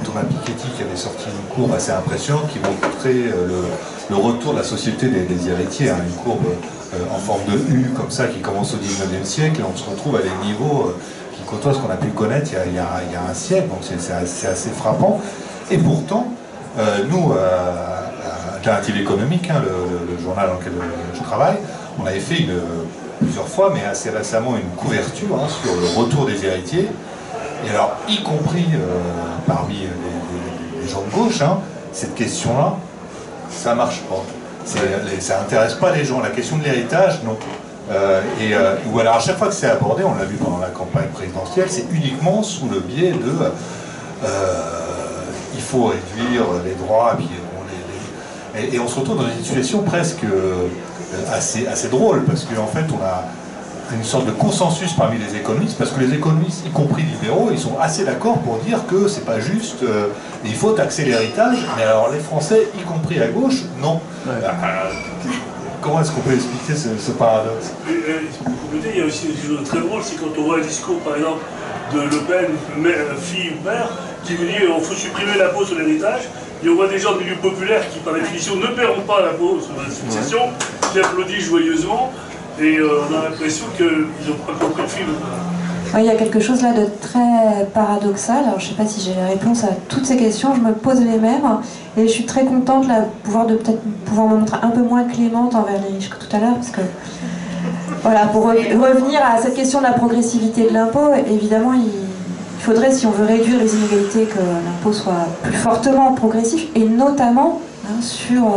Thomas Piketty qui avait sorti une courbe assez impressionnante qui montrait le retour de la société des héritiers, hein, une courbe en forme de U, comme ça, qui commence au 19e siècle, et on se retrouve à des niveaux qui côtoient ce qu'on a pu connaître il y a un siècle, donc c'est assez frappant. Et pourtant, nous, Alternative économique, hein, le journal dans lequel je travaille, on avait fait plusieurs fois, mais assez récemment, une couverture sur le retour des héritiers. Et alors, y compris parmi les gens de gauche, hein, cette question-là, ça marche pas. Ça n'intéresse pas les gens. La question de l'héritage, non. Ou alors à chaque fois que c'est abordé, on l'a vu pendant la campagne présidentielle, c'est uniquement sous le biais de il faut réduire les droits, et on se retrouve dans une situation presque assez drôle, parce qu'en fait on a une sorte de consensus parmi les économistes, parce que les économistes, y compris libéraux, ils sont assez d'accord pour dire que c'est pas juste, il faut taxer l'héritage, mais alors les Français, y compris à gauche, non. Ouais. Comment est-ce qu'on peut expliquer ce paradoxe? Il y a aussi des choses très drôles, c'est quand on voit un discours, par exemple, de Le Pen, fille ou père, qui vous dit qu'il faut supprimer l'impôt sur l'héritage, et on voit des gens de milieu populaire qui, par définition, ne paieront pas l'impôt sur la succession, qui applaudissent joyeusement, et on a l'impression qu'ils n'ont pas compris le film. Il y a quelque chose là de très paradoxal. Alors, je ne sais pas si j'ai la réponse à toutes ces questions, je me pose les mêmes, et je suis très contente de peut-être pouvoir me montrer un peu moins clémente envers les riches que tout à l'heure, parce que, voilà, pour revenir à cette question de la progressivité de l'impôt, évidemment, il faudrait, si on veut réduire les inégalités, que l'impôt soit plus fortement progressif, et notamment sur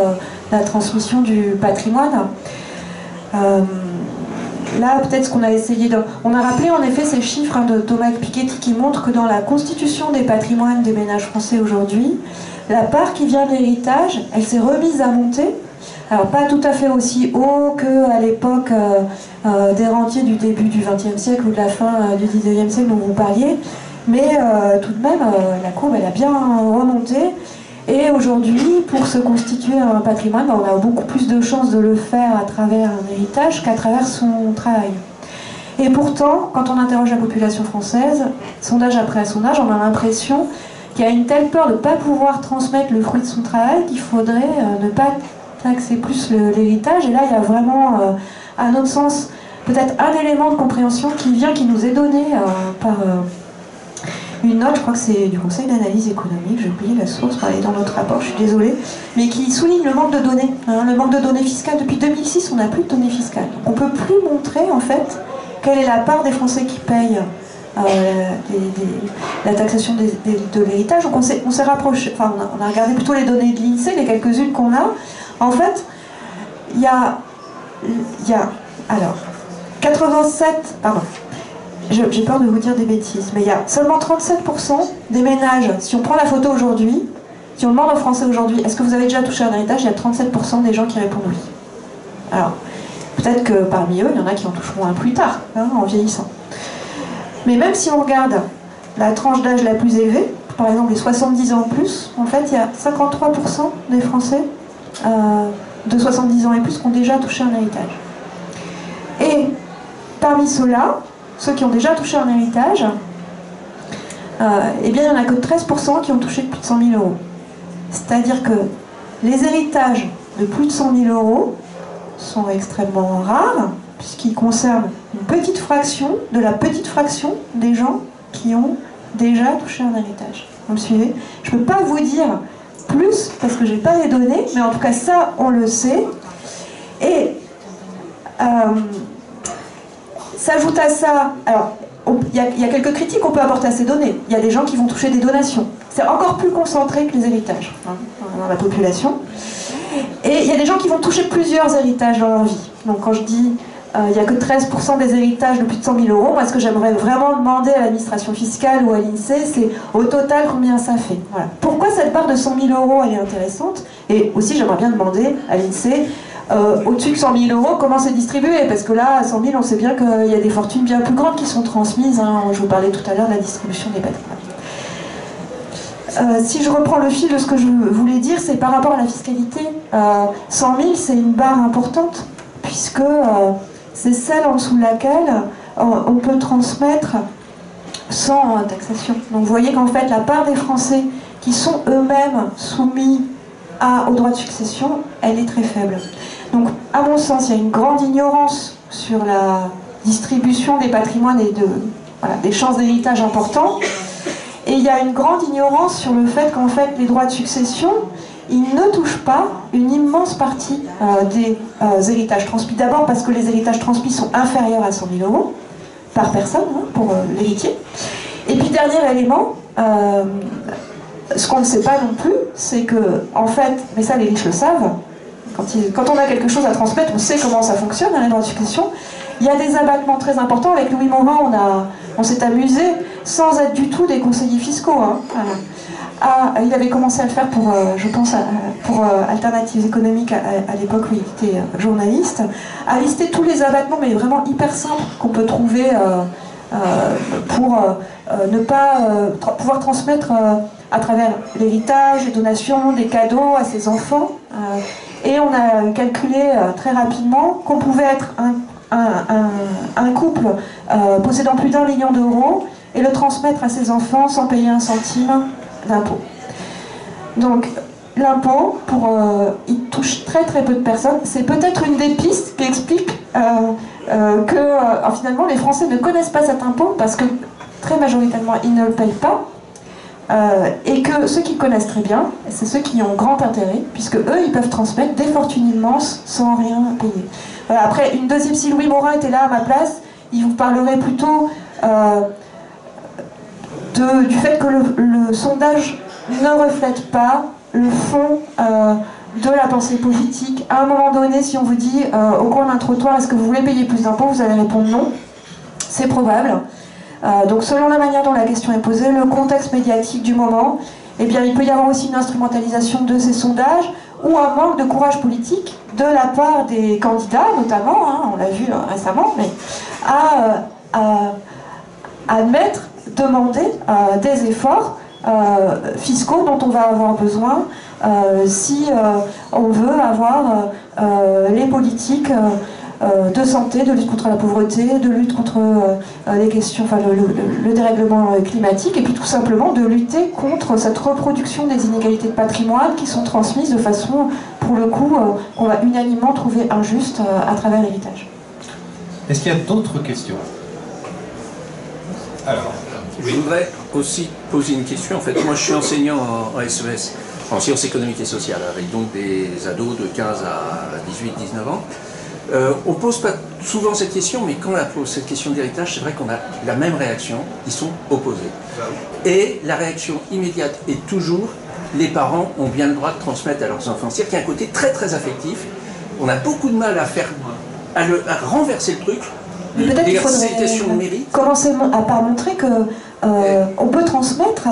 la transmission du patrimoine. là, peut-être ce qu'on a essayé de... On a rappelé en effet ces chiffres de Thomas Piketty qui montrent que dans la constitution des patrimoines des ménages français aujourd'hui, la part qui vient de l'héritage, elle s'est remise à monter. Alors pas tout à fait aussi haut qu'à l'époque des rentiers du début du XXe siècle ou de la fin du XIXe siècle dont vous parliez, mais tout de même, la courbe, elle a bien remonté. Et aujourd'hui, pour se constituer un patrimoine, on a beaucoup plus de chances de le faire à travers un héritage qu'à travers son travail. Et pourtant, quand on interroge la population française, sondage après sondage, on a l'impression qu'il y a une telle peur de ne pas pouvoir transmettre le fruit de son travail qu'il faudrait ne pas taxer plus l'héritage. Et là, il y a vraiment, à notre sens, peut-être un élément de compréhension qui nous est donné par... une note, je crois que c'est du Conseil d'analyse économique, j'ai oublié la source, elle est dans notre rapport, je suis désolée, mais qui souligne le manque de données. Le manque de données fiscales. Depuis 2006, on n'a plus de données fiscales. On ne peut plus montrer, en fait, quelle est la part des Français qui payent la taxation de l'héritage. Donc on s'est rapproché, enfin on a regardé plutôt les données de l'INSEE, les quelques-unes qu'on a. En fait, il y a alors, 87, pardon, j'ai peur de vous dire des bêtises, mais il y a seulement 37% des ménages, si on prend la photo aujourd'hui, si on demande aux Français aujourd'hui, est-ce que vous avez déjà touché un héritage, il y a 37% des gens qui répondent oui. Alors, peut-être que parmi eux, il y en a qui en toucheront un plus tard, en vieillissant. Mais même si on regarde la tranche d'âge la plus élevée, par exemple les 70 ans en plus, en fait, il y a 53% des Français de 70 ans et plus qui ont déjà touché un héritage. Et parmi ceux-là, ceux qui ont déjà touché un héritage, eh bien, il n'y en a que 13% qui ont touché plus de 100 000 euros. C'est-à-dire que les héritages de plus de 100 000 euros sont extrêmement rares, puisqu'ils concernent une petite fraction de la petite fraction des gens qui ont déjà touché un héritage. Vous me suivez? Je ne peux pas vous dire plus, parce que je n'ai pas les données, mais en tout cas ça, on le sait. Et... s'ajoute à ça, alors il y a quelques critiques qu'on peut apporter à ces données. Il y a des gens qui vont toucher des donations. C'est encore plus concentré que les héritages dans la population. Et il y a des gens qui vont toucher plusieurs héritages dans leur vie. Donc quand je dis il n'y a que 13% des héritages de plus de 100 000 euros, moi ce que j'aimerais vraiment demander à l'administration fiscale ou à l'INSEE, c'est au total combien ça fait. Voilà. Pourquoi cette part de 100 000 euros elle est intéressante? Et aussi j'aimerais bien demander à l'INSEE, au-dessus de 100 000 euros, comment c'est distribué? Parce que là, à 100 000, on sait bien qu'il y a des fortunes bien plus grandes qui sont transmises. Je vous parlais tout à l'heure de la distribution des patrimoines. Si je reprends le fil de ce que je voulais dire, c'est par rapport à la fiscalité. 100 000, c'est une barre importante, puisque c'est celle en dessous de laquelle on peut transmettre sans taxation. Donc vous voyez qu'en fait, la part des Français qui sont eux-mêmes soumis au droit de succession, elle est très faible. Donc, à mon sens, il y a une grande ignorance sur la distribution des patrimoines et des chances d'héritage importants. Et il y a une grande ignorance sur le fait qu'en fait, les droits de succession, ils ne touchent pas une immense partie des héritages transmis. D'abord parce que les héritages transmis sont inférieurs à 100 000 euros par personne, pour l'héritier. Et puis, dernier élément, ce qu'on ne sait pas non plus, c'est que, en fait, mais ça les riches le savent, quand on a quelque chose à transmettre, on sait comment ça fonctionne, les droits de succession. Il y a des abattements très importants. Avec Louis Morin, on s'est amusé, sans être du tout des conseillers fiscaux. Il avait commencé à le faire pour, je pense, pour Alternatives économiques à l'époque où il était journaliste, à lister tous les abattements, mais vraiment hyper simples, qu'on peut trouver pour ne pas pouvoir transmettre à travers l'héritage, les donations, des cadeaux à ses enfants. Et on a calculé très rapidement qu'on pouvait être un couple possédant plus d'1 million d'euros et le transmettre à ses enfants sans payer un centime d'impôt. Donc l'impôt, il touche très très peu de personnes. C'est peut-être une des pistes qui explique que finalement les Français ne connaissent pas cet impôt parce que très majoritairement ils ne le payent pas. Et que ceux qui connaissent très bien, c'est ceux qui ont grand intérêt, puisque eux, ils peuvent transmettre des fortunes immenses sans rien payer. Voilà, après, une deuxième, si Louis Morin était là à ma place, il vous parlerait plutôt du fait que le sondage ne reflète pas le fond de la pensée politique. À un moment donné, si on vous dit au coin d'un trottoir, est-ce que vous voulez payer plus d'impôts, vous allez répondre non. C'est probable. Donc selon la manière dont la question est posée, le contexte médiatique du moment, eh bien, il peut y avoir aussi une instrumentalisation de ces sondages ou un manque de courage politique de la part des candidats, notamment, hein, on l'a vu récemment, mais à admettre, demander des efforts fiscaux dont on va avoir besoin si on veut avoir les politiques de santé, de lutte contre la pauvreté, de lutte contre les questions, enfin le dérèglement climatique, et puis tout simplement de lutter contre cette reproduction des inégalités de patrimoine qui sont transmises de façon, pour le coup, qu'on va unanimement trouver injuste à travers l'héritage. Est-ce qu'il y a d'autres questions? Alors, je voudrais aussi poser une question. En fait, moi je suis enseignant en SES, en sciences économiques et sociales, avec donc des ados de 15 à 18-19 ans. On pose pas souvent cette question, mais quand on pose cette question d'héritage, c'est vrai qu'on a la même réaction, ils sont opposés. Et la réaction immédiate est toujours, les parents ont bien le droit de transmettre à leurs enfants. C'est-à-dire qu'il y a un côté très très affectif, on a beaucoup de mal à renverser le truc. Peut-être qu'il faudrait commencer par montrer que on peut transmettre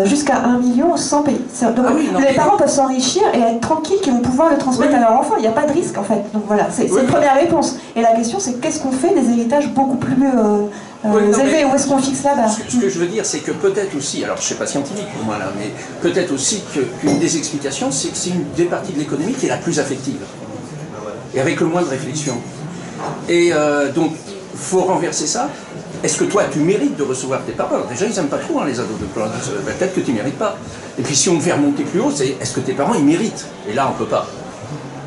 jusqu'à 1 million sans payer. Donc, les parents peuvent s'enrichir et être tranquilles qu'ils vont pouvoir le transmettre à leur enfant. Il n'y a pas de risque en fait. Donc voilà, c'est une première réponse. Et la question c'est qu'est-ce qu'on fait des héritages beaucoup plus élevés? Où est-ce qu'on fixe là-bas? Ce que je veux dire, c'est que peut-être aussi, alors je ne suis pas scientifique pour moi là, mais peut-être aussi qu'une des explications, c'est que c'est une des parties de l'économie qui est la plus affective. Et avec le moins de réflexion. Et donc, il faut renverser ça. Est-ce que toi, tu mérites de recevoir tes parents? Déjà, ils n'aiment pas trop les ados de pleurs. Peut-être que tu ne mérites pas. Et puis, si on veut remonter plus haut, c'est est-ce que tes parents, ils méritent? Et là, on ne peut pas.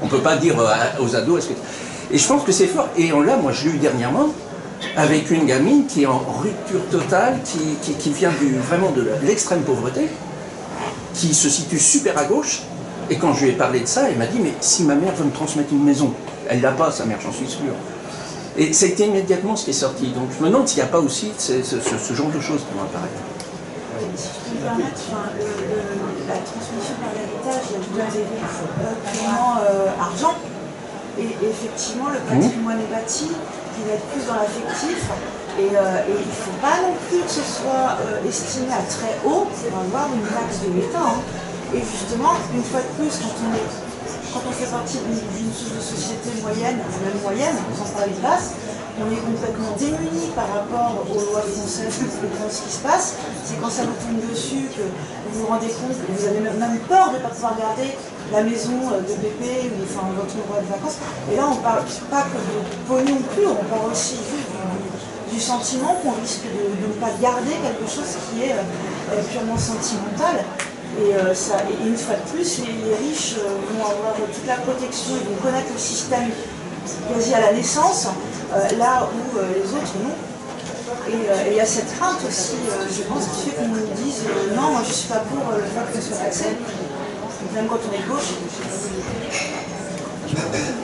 On ne peut pas dire aux ados, est-ce que... Et je pense que c'est fort. Et là, moi, je l'ai eu dernièrement, avec une gamine qui est en rupture totale, qui vient vraiment de l'extrême pauvreté, qui se situe super à gauche. Et quand je lui ai parlé de ça, elle m'a dit, mais si ma mère veut me transmettre une maison, elle l'a pas, sa mère, j'en suis sûr. Et ça a été immédiatement ce qui est sorti. Donc je me demande s'il n'y a pas aussi ce genre de choses qui vont apparaître. Si je peux me permettre, la transmission par l'héritage, il y a deux dérives purement argent. Et effectivement, le patrimoine est bâti, il va être plus dans l'affectif. Et il ne faut pas non plus que ce soit estimé à très haut pour avoir une taxe de l'État. Hein. Et justement, une fois de plus, quand on fait partie d'une société moyenne, ou même moyenne, sans parler de basse, on est complètement démuni par rapport aux lois françaises devant ce qui se passe. C'est quand ça vous tombe dessus que vous vous rendez compte que vous avez même peur de ne pas pouvoir garder la maison de bébé ou enfin, votre endroit de vacances. Et là, on ne parle pas que de pognon plus, on parle aussi du sentiment qu'on risque de ne pas garder quelque chose qui est purement sentimental. Et une fois de plus, les riches vont avoir toute la protection, ils vont connaître le système quasi à la naissance, là où les autres non. Et il y a cette crainte aussi, je pense, qui fait qu'on nous dise non, moi je ne suis pas pour le fait que ce soit taxé, même quand on est de gauche.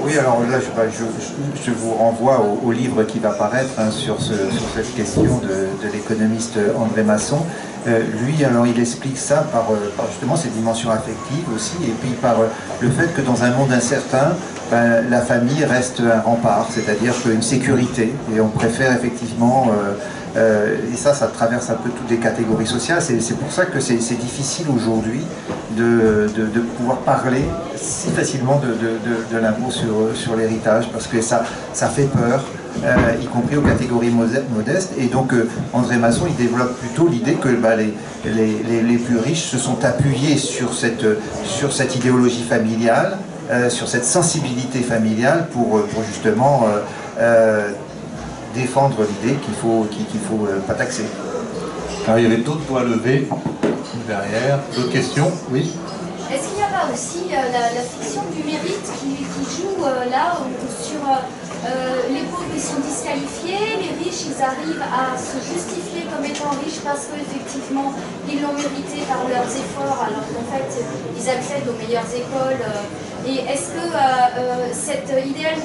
Oui, alors là, je vous renvoie au livre qui va paraître hein, sur cette question de l'économiste André Masson. Lui, alors, il explique ça par justement cette dimension affective aussi, et puis par le fait que dans un monde incertain, la famille reste un rempart, c'est-à-dire une sécurité, et on préfère effectivement... et ça traverse un peu toutes les catégories sociales. C'est pour ça que c'est difficile aujourd'hui de pouvoir parler si facilement de l'impôt sur l'héritage, parce que ça fait peur, y compris aux catégories modestes. Et donc André Masson, il développe plutôt l'idée que les plus riches se sont appuyés sur cette idéologie familiale, sur cette sensibilité familiale pour justement... défendre l'idée qu'il faut pas taxer. Alors, il y avait d'autres doigts levés derrière. D'autres questions? Oui. Est-ce qu'il n'y a pas aussi la fiction du mérite qui joue là sur les pauvres ils sont disqualifiés, les riches ils arrivent à se justifier comme étant riches parce qu'effectivement ils l'ont mérité par leurs efforts alors qu'en fait ils accèdent aux meilleures écoles. Et est-ce que l'idéal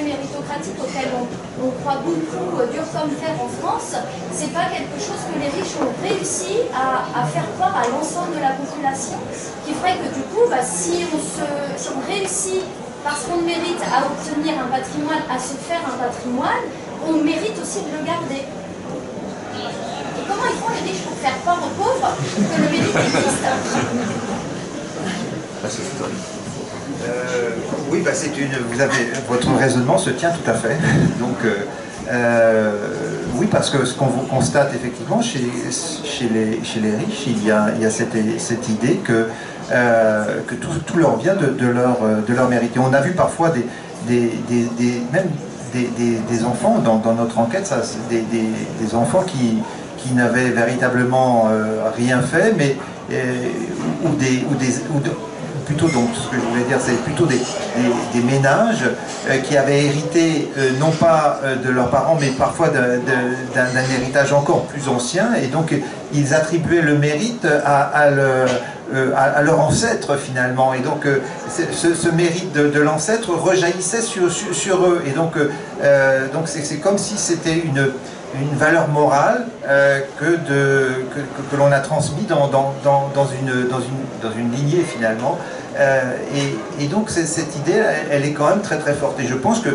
méritocratique auquel on croit beaucoup, dur comme fer en France, c'est pas quelque chose que les riches ont réussi à faire croire à l'ensemble de la population, qui ferait que du coup, si on réussit, parce qu'on mérite à obtenir un patrimoine, à se faire un patrimoine, on mérite aussi de le garder. Et comment ils font les riches pour faire croire aux pauvres que le mérite existe? Oui, votre raisonnement se tient tout à fait. Donc, oui, parce que ce qu'on constate effectivement chez les riches, il y a cette idée que tout leur vient de leur mérite. Et on a vu parfois même des enfants dans notre enquête, des enfants qui n'avaient véritablement rien fait, mais plutôt, donc, ce que je voulais dire, c'est plutôt des ménages qui avaient hérité, non pas de leurs parents, mais parfois d'un héritage encore plus ancien, et donc ils attribuaient le mérite à leur ancêtre, finalement. Et donc, ce mérite de l'ancêtre rejaillissait sur eux. Et donc c'est comme si c'était une valeur morale que l'on a transmis dans une lignée, finalement. Et donc cette idée, elle est quand même très très forte. Et je pense que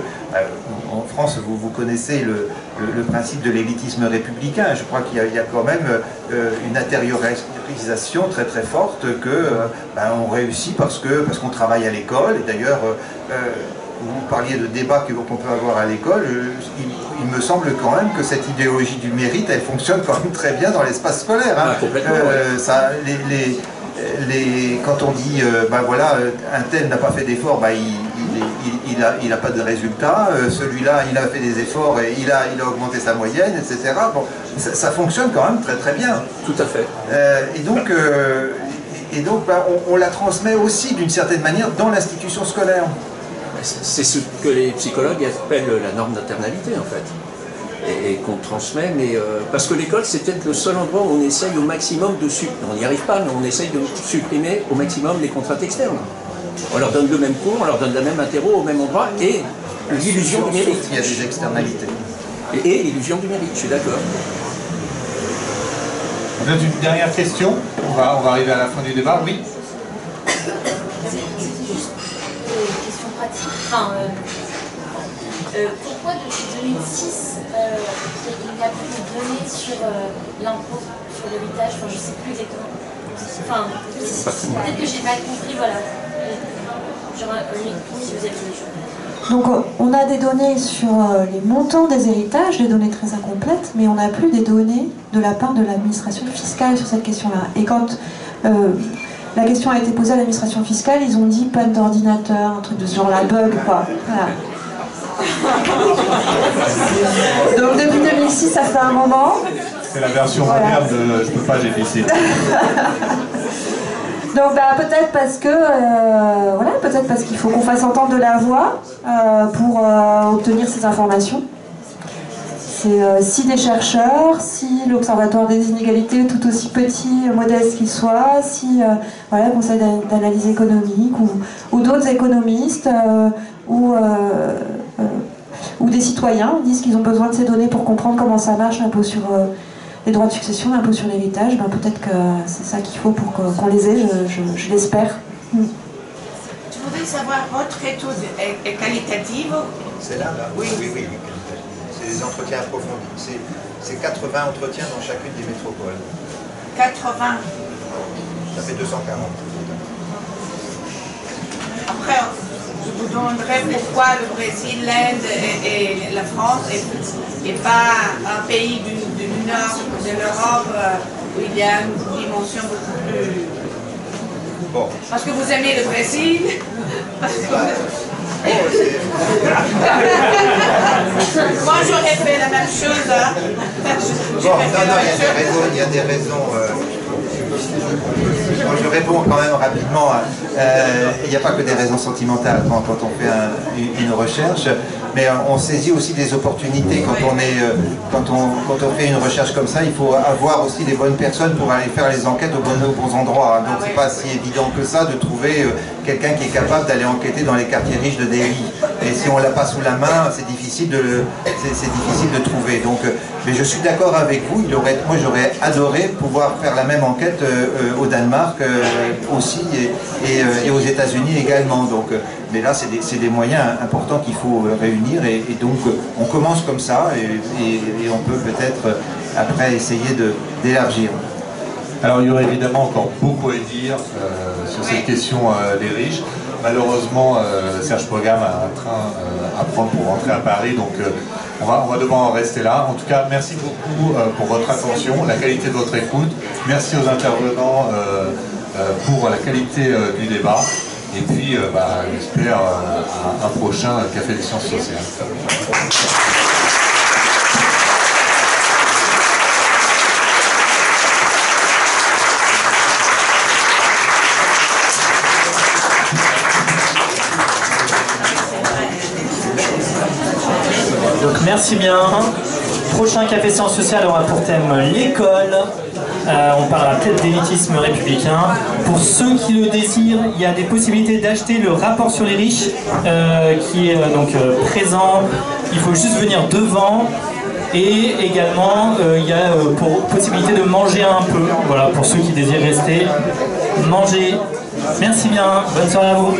en France, vous connaissez le principe de l'élitisme républicain. Je crois qu'il y a quand même une intériorisation très très forte que on réussit parce qu'on travaille à l'école. Et d'ailleurs, vous parliez de débats qu'on peut avoir à l'école, il me semble quand même que cette idéologie du mérite, elle fonctionne quand même très bien dans l'espace scolaire. Hein. Quand on dit, voilà, un tel n'a pas fait d'efforts, il n'a pas de résultat, celui-là, il a fait des efforts et il a augmenté sa moyenne, etc. Bon, ça fonctionne quand même très très bien. Tout à fait. Et donc on la transmet aussi d'une certaine manière dans l'institution scolaire. C'est ce que les psychologues appellent la norme d'internalité, en fait, et qu'on transmet, mais parce que l'école, c'est peut-être le seul endroit où on essaye au maximum on n'y arrive pas, mais on essaye de supprimer au maximum les contraintes externes. On leur donne le même cours, on leur donne la même interro au même endroit, et l'illusion du mérite. Il y a des externalités. Et l'illusion du mérite, je suis d'accord. On a une dernière question, on va arriver à la fin du débat, oui. Pourquoi depuis 2006 il n'y a plus de données sur l'impôt sur l'héritage, je ne sais plus exactement. Peut-être que j'ai mal compris, voilà. Si vous avez des choses. Donc on a des données sur les montants des héritages, des données très incomplètes, mais on n'a plus des données de la part de l'administration fiscale sur cette question-là. Et quand la question a été posée à l'administration fiscale, ils ont dit panne d'ordinateur, un truc de ce genre-là, bug, quoi. Voilà. Donc depuis 2006, ça fait un moment. C'est la version moderne de « je peux pas, j'ai décidé ». Donc peut-être parce que peut-être parce qu'il faut qu'on fasse entendre de la voix pour obtenir ces informations. C'est si des chercheurs, si l'Observatoire des inégalités, tout aussi petit, modeste qu'il soit, si le Conseil d'analyse économique ou d'autres économistes ou des citoyens disent qu'ils ont besoin de ces données pour comprendre comment ça marche, l'impôt sur les droits de succession, l'impôt sur l'héritage, peut-être que c'est ça qu'il faut pour qu'on les ait, je l'espère. Je voudrais savoir, votre étude est qualitative? C'est là. Oui. C'est des entretiens approfondis. C'est 80 entretiens dans chacune des métropoles. 80. Ça fait 240. Après, je vous demanderai pourquoi le Brésil, l'Inde et la France et pas un pays du nord de l'Europe où il y a une dimension beaucoup plus... Bon. Parce que vous aimez le Brésil. Moi j'aurais fait la même chose. Il y a des raisons. Moi, je réponds quand même rapidement. Il n'y a pas que des raisons sentimentales quand on fait une recherche, mais on saisit aussi des opportunités quand on fait une recherche comme ça. Il faut avoir aussi les bonnes personnes pour aller faire les enquêtes aux bons endroits. Donc c'est pas si évident que ça de trouver quelqu'un qui est capable d'aller enquêter dans les quartiers riches de Delhi. et si on l'a pas sous la main, c'est difficile de trouver. Donc, mais je suis d'accord avec vous. Moi, j'aurais adoré pouvoir faire la même enquête au Danemark aussi et aux États-Unis également. Donc, mais là, c'est des moyens importants qu'il faut réunir et donc on commence comme ça et on peut peut-être après essayer d'élargir. Alors il y aurait évidemment encore beaucoup à dire sur cette question des riches. Malheureusement, Serge Pogam a un train à prendre pour rentrer à Paris, donc on va devoir en rester là. En tout cas, merci beaucoup pour votre attention, la qualité de votre écoute. Merci aux intervenants pour la qualité du débat. Et puis, j'espère un prochain Café des Sciences Sociales. Donc merci bien. Prochain Café Sciences Sociales aura pour thème l'école. On parlera peut-être d'élitisme républicain. Pour ceux qui le désirent, il y a des possibilités d'acheter le rapport sur les riches qui est donc présent. Il faut juste venir devant. Et également, il y a possibilité de manger un peu. Voilà, pour ceux qui désirent rester, manger. Merci bien. Bonne soirée à vous.